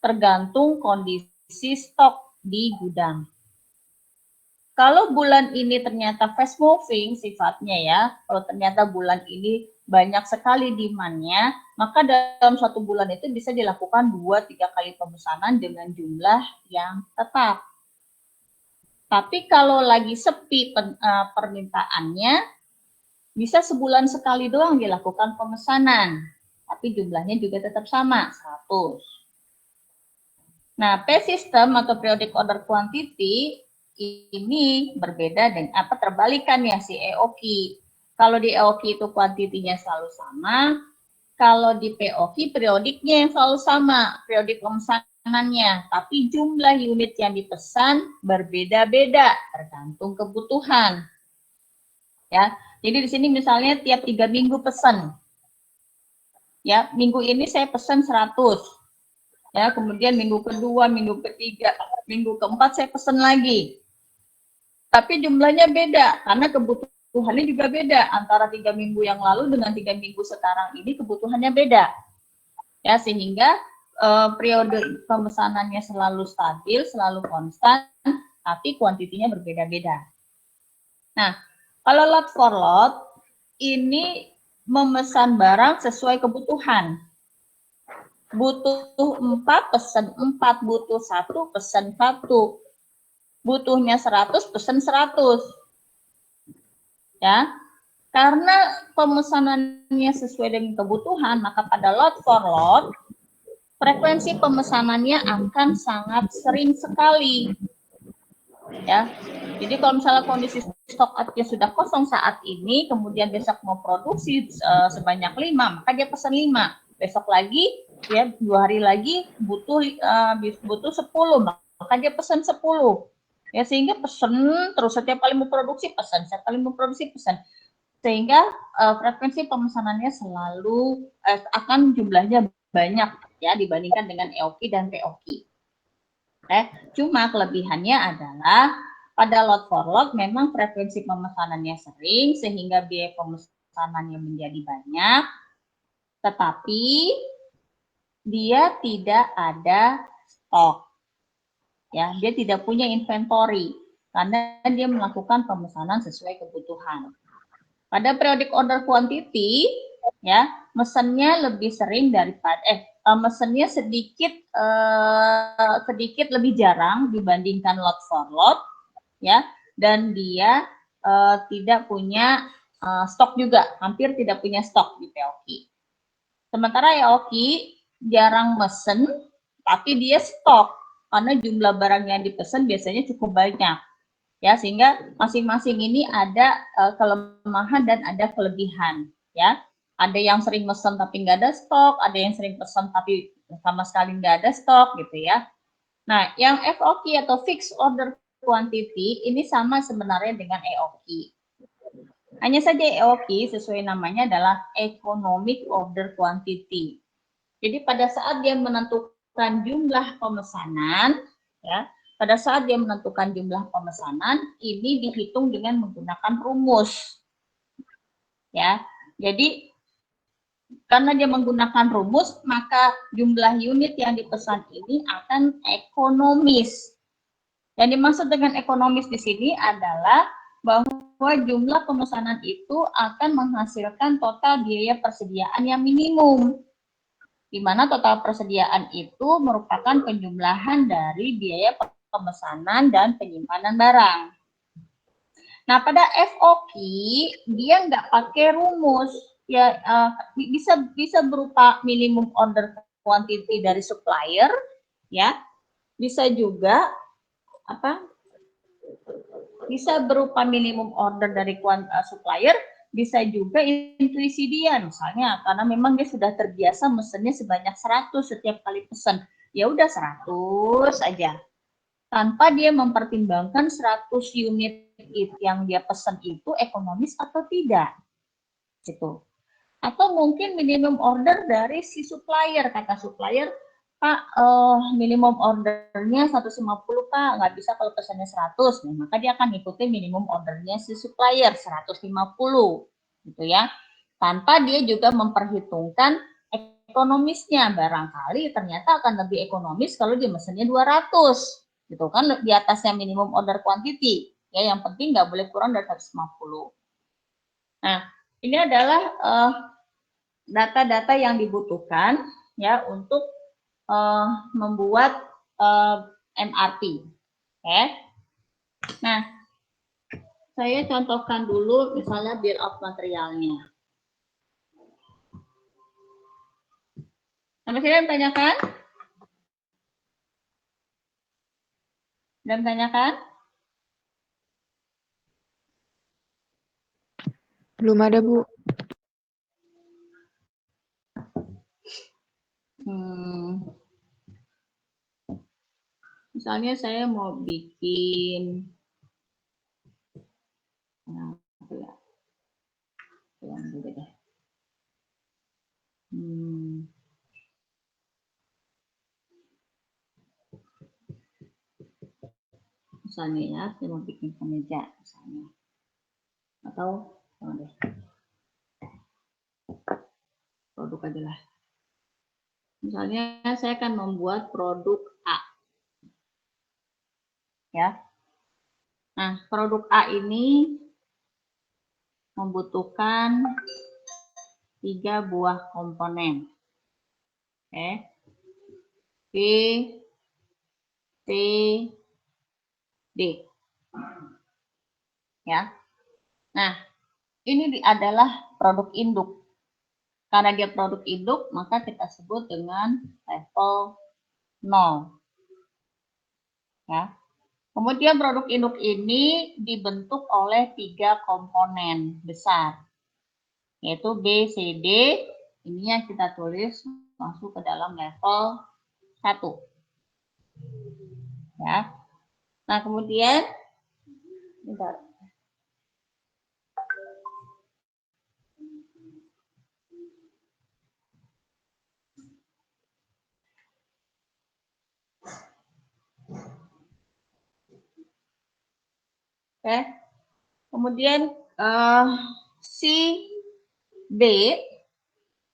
tergantung kondisi stok di gudang. Kalau bulan ini ternyata fast moving sifatnya ya, kalau ternyata bulan ini banyak sekali demand-nya, maka dalam 1 bulan itu bisa dilakukan 2-3 kali pemesanan dengan jumlah yang tetap. Tapi kalau lagi sepi permintaannya, bisa sebulan sekali doang dilakukan pemesanan, tapi jumlahnya juga tetap sama, 100. Nah, P system atau periodic order quantity ini berbeda dengan terbalikannya si EOQ. Kalau di EOQ itu kuantitinya selalu sama, kalau di POQ periodiknya yang selalu sama, periodik pemesanan pemenangannya, tapi jumlah unit yang dipesan berbeda-beda tergantung kebutuhan. Ya, jadi di sini misalnya tiap 3 minggu pesan. Ya, minggu ini saya pesan 100. Ya, kemudian minggu kedua, minggu ketiga, minggu keempat saya pesan lagi. Tapi jumlahnya beda karena kebutuhannya juga beda antara 3 minggu yang lalu dengan 3 minggu sekarang ini kebutuhannya beda. Ya, sehingga periode pemesanannya selalu stabil, selalu konstan, tapi kuantitinya berbeda-beda. Nah, kalau lot for lot, ini memesan barang sesuai kebutuhan. Butuh 4, pesan 4. Butuh 1, pesan 1. Butuhnya 100, pesan 100. Ya, karena pemesanannya sesuai dengan kebutuhan, maka pada lot for lot, frekuensi pemesanannya akan sangat sering sekali. Ya, jadi kalau misalnya kondisi stok outnya sudah kosong saat ini, kemudian besok mau produksi sebanyak 5, maka dia pesan 5. Besok lagi, ya 2 hari lagi butuh 10, maka dia pesan 10. Ya, sehingga pesan terus setiap kali mau produksi pesan, setiap kali mau produksi pesan. Sehingga frekuensi pemesanannya selalu akan jumlahnya banyak ya dibandingkan dengan EOQ dan POQ. Cuma kelebihannya adalah pada lot for lot memang frekuensi pemesanannya sering sehingga biaya pemesanannya menjadi banyak, tetapi dia tidak ada stok. Ya, dia tidak punya inventory karena dia melakukan pemesanan sesuai kebutuhan. Pada periodic order quantity, ya, mesennya lebih sering daripada mesennya sedikit lebih jarang dibandingkan lot for lot, ya, dan dia tidak punya stok juga, hampir tidak punya stok di POQ. Sementara EOQ jarang mesen, tapi dia stok karena jumlah barang yang dipesan biasanya cukup banyak. Ya, sehingga masing-masing ini ada kelemahan dan ada kelebihan, ya. Ada yang sering pesan tapi nggak ada stok, ada yang sering pesan tapi sama sekali nggak ada stok, gitu ya. Nah, yang FOQ atau fixed order quantity ini sama sebenarnya dengan EOQ. Hanya saja EOQ sesuai namanya adalah economic order quantity. Jadi pada saat dia menentukan jumlah pemesanan, ya, pada saat dia menentukan jumlah pemesanan, ini dihitung dengan menggunakan rumus. Ya, jadi karena dia menggunakan rumus, maka jumlah unit yang dipesan ini akan ekonomis. Yang dimaksud dengan ekonomis di sini adalah bahwa jumlah pemesanan itu akan menghasilkan total biaya persediaan yang minimum, di mana total persediaan itu merupakan penjumlahan dari biaya pemesanan dan penyimpanan barang. Nah, pada FOQ dia nggak pakai rumus, ya bisa berupa minimum order quantity dari supplier, ya, bisa juga bisa berupa minimum order dari supplier, bisa juga intuisi dia, misalnya karena memang dia sudah terbiasa mesennya sebanyak 100 setiap kali pesan, ya udah 100 aja, tanpa dia mempertimbangkan 100 unit yang dia pesan itu ekonomis atau tidak, gitu. Atau mungkin minimum order dari si supplier, kata supplier, Pak, minimum ordernya 150 Pak, nggak bisa kalau pesannya 100, nah, maka dia akan ikuti minimum ordernya si supplier 150, gitu ya. Tanpa dia juga memperhitungkan ekonomisnya, barangkali ternyata akan lebih ekonomis kalau dia mesennya 200, gitu kan, di atasnya minimum order quantity, ya, yang penting nggak boleh kurang dari 150. Nah, ini adalah data-data yang dibutuhkan ya untuk membuat MRP. Oke. Nah, saya contohkan dulu misalnya bill of materialnya. Sampai sini ada yang tanyakan? Dan tanyakan? Belum ada, Bu. Misalnya saya mau bikin apa ya? Yang dulu deh. Misalnya ya, saya mau bikin kemeja misalnya. Atau jangan deh. Produk aja lah. Misalnya saya akan membuat produk A. Ya. Nah, produk A ini membutuhkan 3 buah komponen. Oke. B, C, D. Ya. Nah, ini adalah produk induk. Karena dia produk induk, maka kita sebut dengan level 0. Ya. Kemudian produk induk ini dibentuk oleh 3 komponen besar, yaitu B, C, D. Ini yang kita tulis masuk ke dalam level 1. Ya. Nah, kemudian bentar. Oke. Kemudian si B,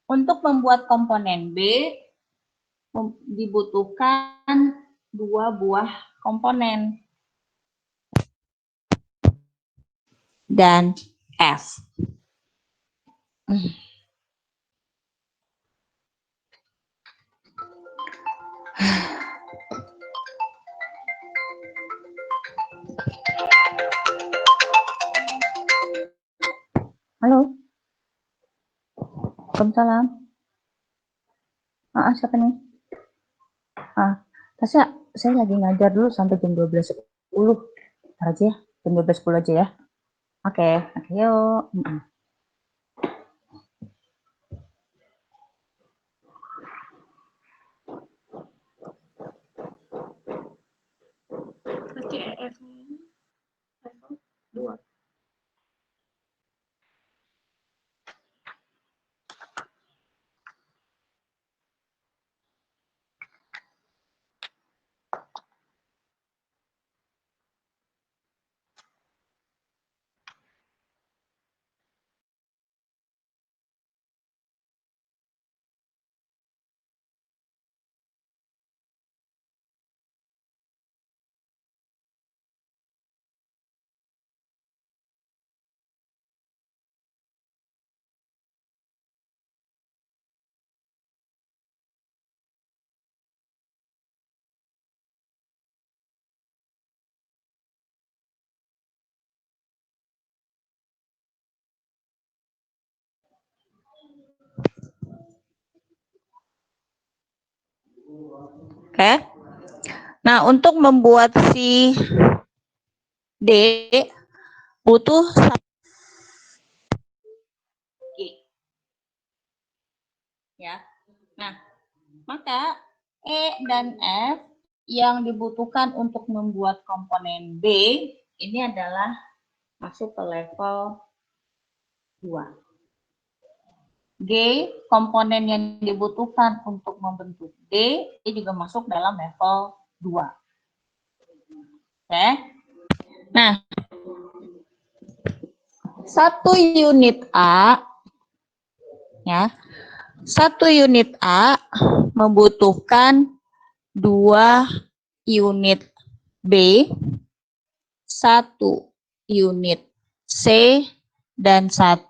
untuk membuat komponen B dibutuhkan 2 buah komponen dan F. Halo. Waalaikumsalam. Siapa nih? Tasya, saya lagi ngajar dulu sampai jam 12.10. Ntar aja ya, jam 12.10 aja ya. Oke, yuk. Berarti EF-nya level 2. Oke. Nah, untuk membuat si D butuh G. Ya. Nah, maka E dan F yang dibutuhkan untuk membuat komponen B ini adalah masuk ke level 2. G, komponen yang dibutuhkan untuk membentuk D, ini juga masuk dalam level 2. Oke. Nah, 1 unit A, ya, 1 unit A membutuhkan 2 unit B, 1 unit C, dan 1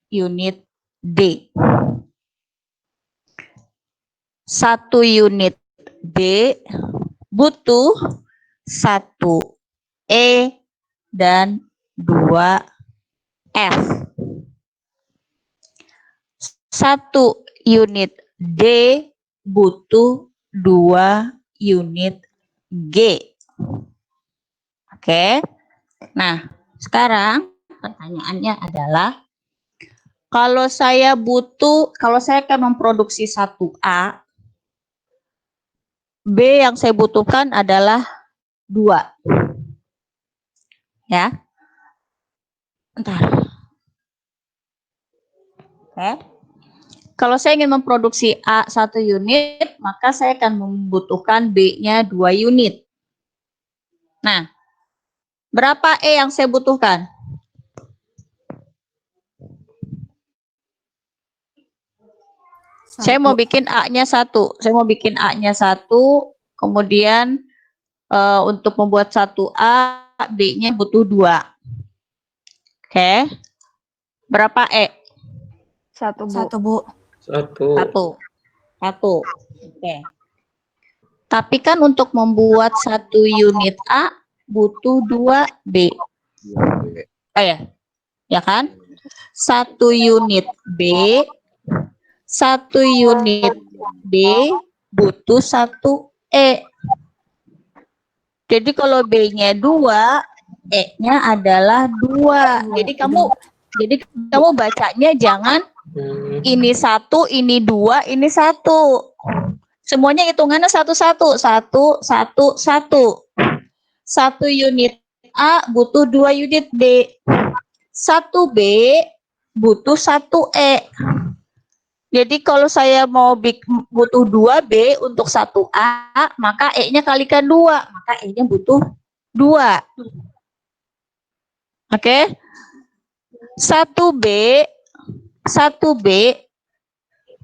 unit D. 1 unit B butuh 1 E dan 2 F. 1 unit D butuh 2 unit G. Oke. Nah, sekarang pertanyaannya adalah kalau saya akan memproduksi 1 A, B yang saya butuhkan adalah 2. Ya. Bentar. Oke. Kalau saya ingin memproduksi A 1 unit, maka saya akan membutuhkan B-nya 2 unit. Nah, berapa E yang saya butuhkan? Saya mau bikin A-nya 1. Saya mau bikin A-nya 1, kemudian untuk membuat 1A, B-nya butuh 2. Oke. Berapa E? 1, Bu. 1, Bu. 1. 1. Oke. Tapi kan untuk membuat 1 unit A butuh 2 B. Oh ya. Ya kan? 1 unit B, 1 unit B butuh 1 E. Jadi kalau B-nya 2, E-nya adalah 2. Jadi kamu bacanya jangan ini 1, ini 2, ini 1. Semuanya hitungannya 1, 1, 1, 1, 1. 1 unit A butuh 2 unit B. 1 B butuh 1 E. Jadi kalau saya mau butuh 2 B untuk 1 A, maka E-nya kalikan 2. Maka E-nya butuh 2. Oke. 1 B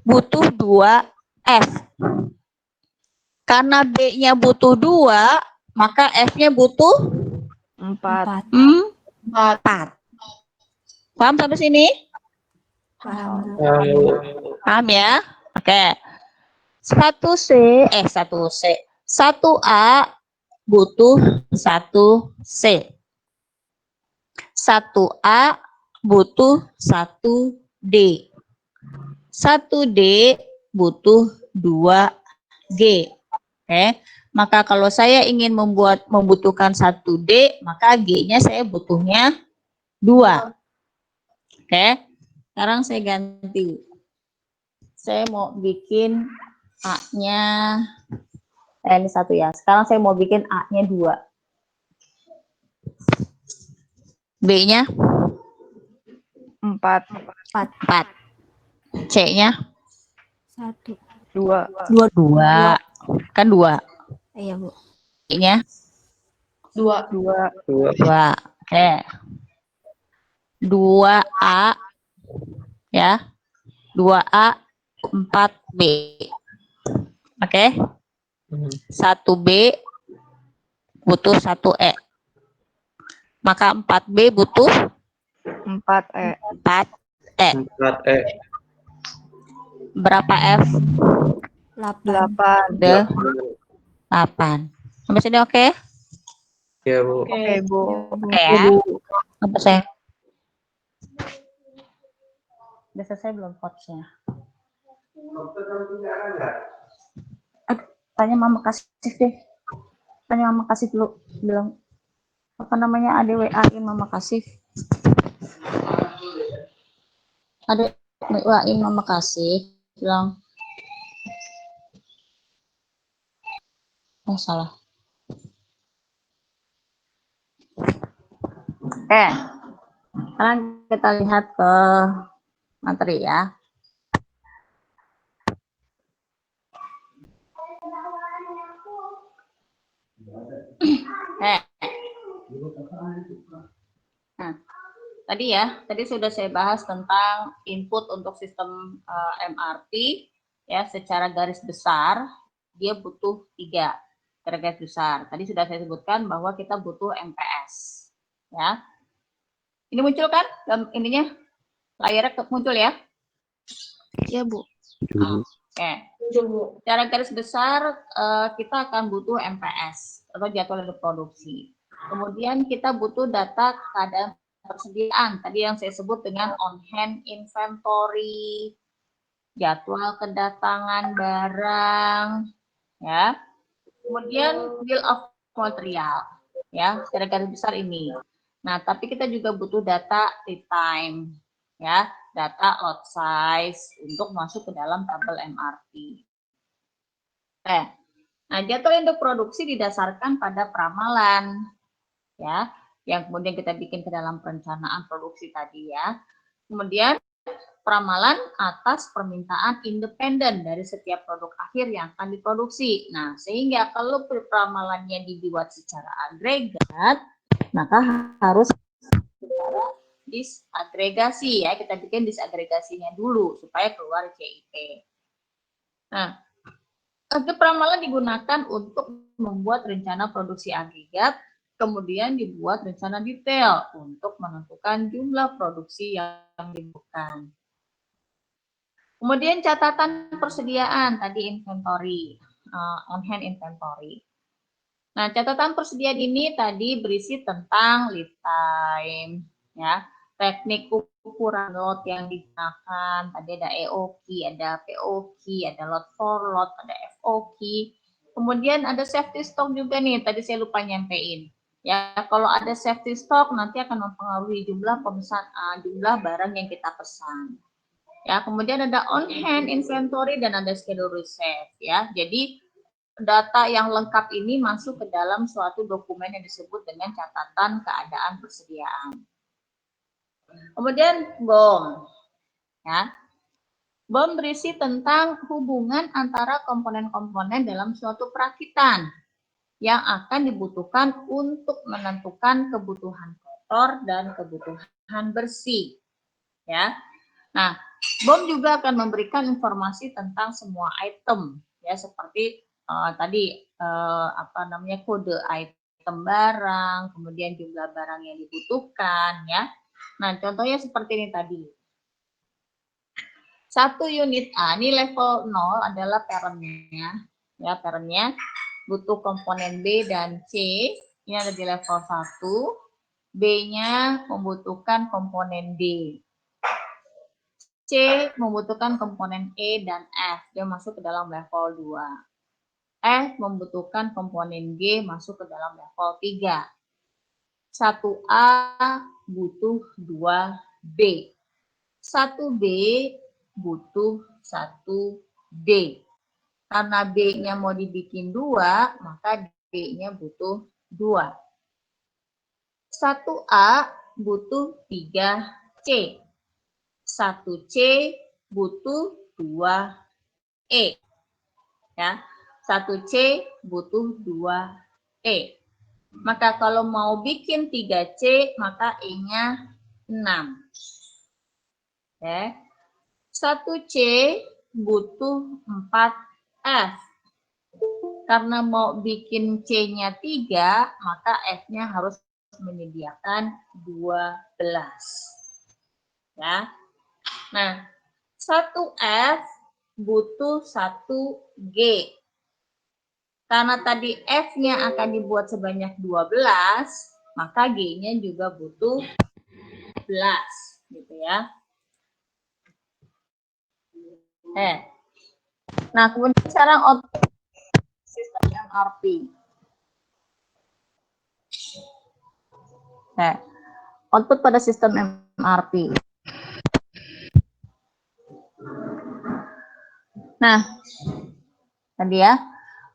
butuh 2 F. Karena B-nya butuh 2, maka F-nya butuh 4. 4. Paham sampai sini? Paham. Paham ya? Oke. 1A butuh 1 C. 1A butuh 1 D. 1 D butuh 2 G. Oke. Maka kalau saya ingin membutuhkan 1 D, maka G-nya saya butuhnya 2. Oke. Sekarang saya ganti. Saya mau bikin A-nya ini 1 ya. Sekarang saya mau bikin A-nya 2. B-nya 4. 4. C-nya 1. 2. 2. Kan 2. Iya, Bu. B-nya 2. 2. 2. Oke. 2A ya. 2A 4B. Oke. 1B butuh 1 E. Maka 4B butuh 4 E. 4 E. 4 E. Berapa F? 8. Udah 8. Sampai sini oke? Ya, Bu. Oke, Bu. Oke ya. Apa saya? Udah selesai belum coachnya? Tanya Mama kasih deh. Tanya Mama kasih dulu. Bilang apa namanya, ada WA-in Mama kasih. Ada WA-in Mama kasih. Bilang. Oh, salah. Oke. Sekarang kita lihat ke materi ya. Nah, tadi sudah saya bahas tentang input untuk sistem MRT ya, secara garis besar dia butuh 3 garis besar. Tadi sudah saya sebutkan bahwa kita butuh MPS ya. Ini muncul kan ininya, layarnya muncul ya? Iya, Bu. Oke. Secara garis besar kita akan butuh MPS atau jadwal produksi. Kemudian kita butuh data keadaan persediaan, tadi yang saya sebut dengan on-hand inventory, jadwal kedatangan barang, ya. Kemudian bill of material, ya, secara garis besar ini. Nah, tapi kita juga butuh data lead time, ya, data lot size untuk masuk ke dalam tabel MRT. Nah, jadwal induk produksi didasarkan pada peramalan, ya, yang kemudian kita bikin ke dalam perencanaan produksi tadi ya. Kemudian peramalan atas permintaan independen dari setiap produk akhir yang akan diproduksi. Nah, sehingga kalau peramalannya dibuat secara agregat, maka harus secara disagregasi ya. Kita bikin disagregasinya dulu supaya keluar CIP. Nah, peramalan digunakan untuk membuat rencana produksi agregat, kemudian dibuat rencana detail untuk menentukan jumlah produksi yang dibutuhkan. Kemudian catatan persediaan, tadi inventory, on-hand inventory. Nah, catatan persediaan ini tadi berisi tentang lead time, ya, teknik ukuran lot yang digunakan, tadi ada EOQ, ada POQ, ada lot for lot, ada FOQ. Kemudian ada safety stock juga nih, tadi saya lupa nyampein. Ya, kalau ada safety stock nanti akan mempengaruhi jumlah jumlah barang yang kita pesan. Ya, kemudian ada on-hand inventory dan ada schedule reserve ya. Jadi data yang lengkap ini masuk ke dalam suatu dokumen yang disebut dengan catatan keadaan persediaan. Kemudian BOM ya. BOM berisi tentang hubungan antara komponen-komponen dalam suatu perakitan yang akan dibutuhkan untuk menentukan kebutuhan kotor dan kebutuhan bersih. Ya. Nah, BOM juga akan memberikan informasi tentang semua item ya, seperti tadi kode item barang, kemudian jumlah barang yang dibutuhkan ya. Nah, contohnya seperti ini tadi. 1 unit A, ini level 0 adalah parentnya ya, parentnya butuh komponen B dan C. Ini ada di level 1. B-nya membutuhkan komponen D. C membutuhkan komponen E dan F, dia masuk ke dalam level 2. F membutuhkan komponen G, masuk ke dalam level 3. 1A butuh 2B. 1B butuh 1D. Karena B-nya mau dibikin 2, maka D-nya butuh 2. 1A butuh 3C. 1C butuh 2E. Ya, 1C butuh 2E. Maka kalau mau bikin 3C, maka E-nya 6. Ya. 1C butuh 4F. Karena mau bikin C-nya 3, maka F-nya harus menyediakan 12. Ya. Nah, 1F butuh 1G. Karena tadi F-nya akan dibuat sebanyak 12, maka G-nya juga butuh 11, gitu ya. Nah, kemudian sekarang output sistem MRP. Output pada sistem MRP. Nah, tadi ya,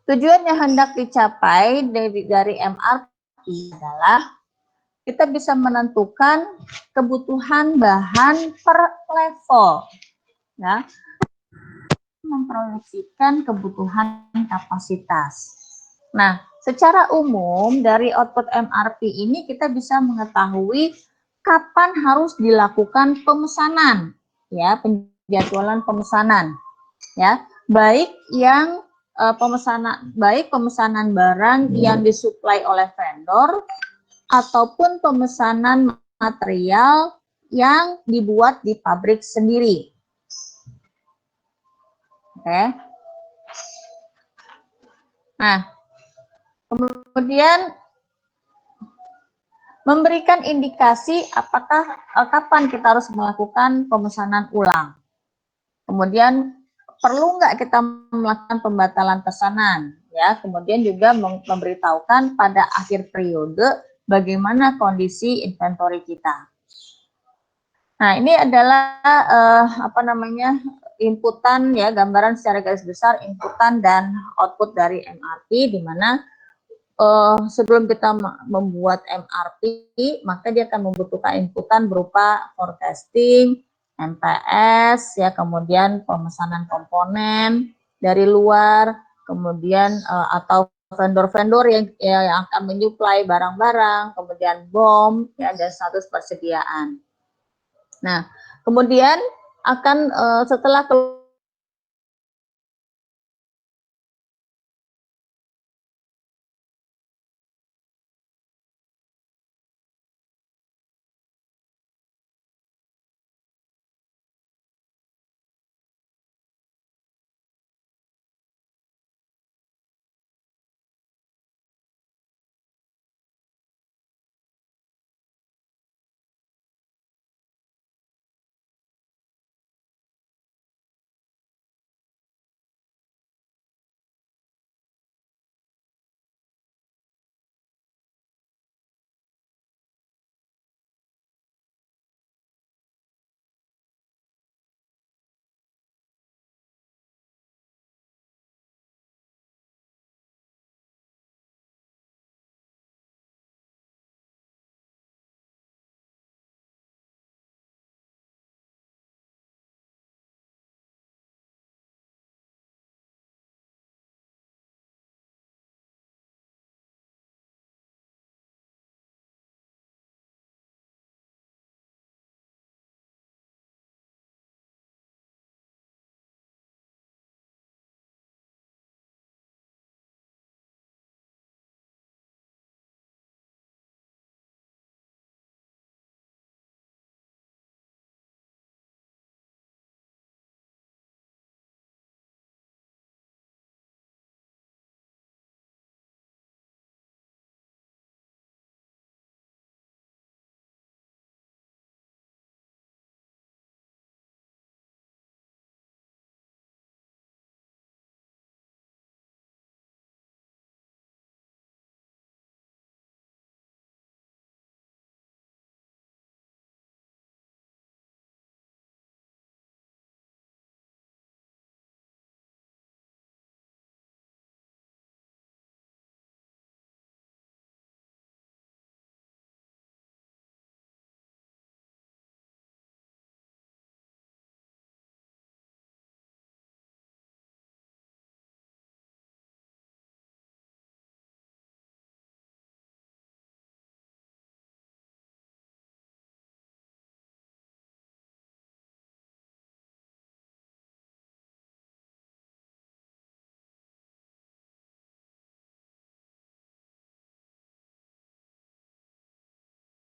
tujuan yang hendak dicapai dari MRP adalah kita bisa menentukan kebutuhan bahan per level, ya, memproyeksikan kebutuhan kapasitas. Nah, secara umum dari output MRP ini kita bisa mengetahui kapan harus dilakukan pemesanan, ya, penjadwalan pemesanan. Ya, baik yang pemesanan barang yang disuplai oleh vendor ataupun pemesanan material yang dibuat di pabrik sendiri. Oke. Nah, kemudian memberikan indikasi apakah kapan kita harus melakukan pemesanan ulang. Kemudian perlu nggak kita melakukan pembatalan pesanan, ya. Kemudian juga memberitahukan pada akhir periode bagaimana kondisi inventory kita. Nah, ini adalah inputan ya, gambaran secara garis besar inputan dan output dari MRP, di mana sebelum kita membuat MRP, maka dia akan membutuhkan inputan berupa forecasting, MPS, ya, kemudian pemesanan komponen dari luar, kemudian atau vendor-vendor yang akan menyuplai barang-barang, kemudian BOM, ya, dan status persediaan. Nah, kemudian akan setelah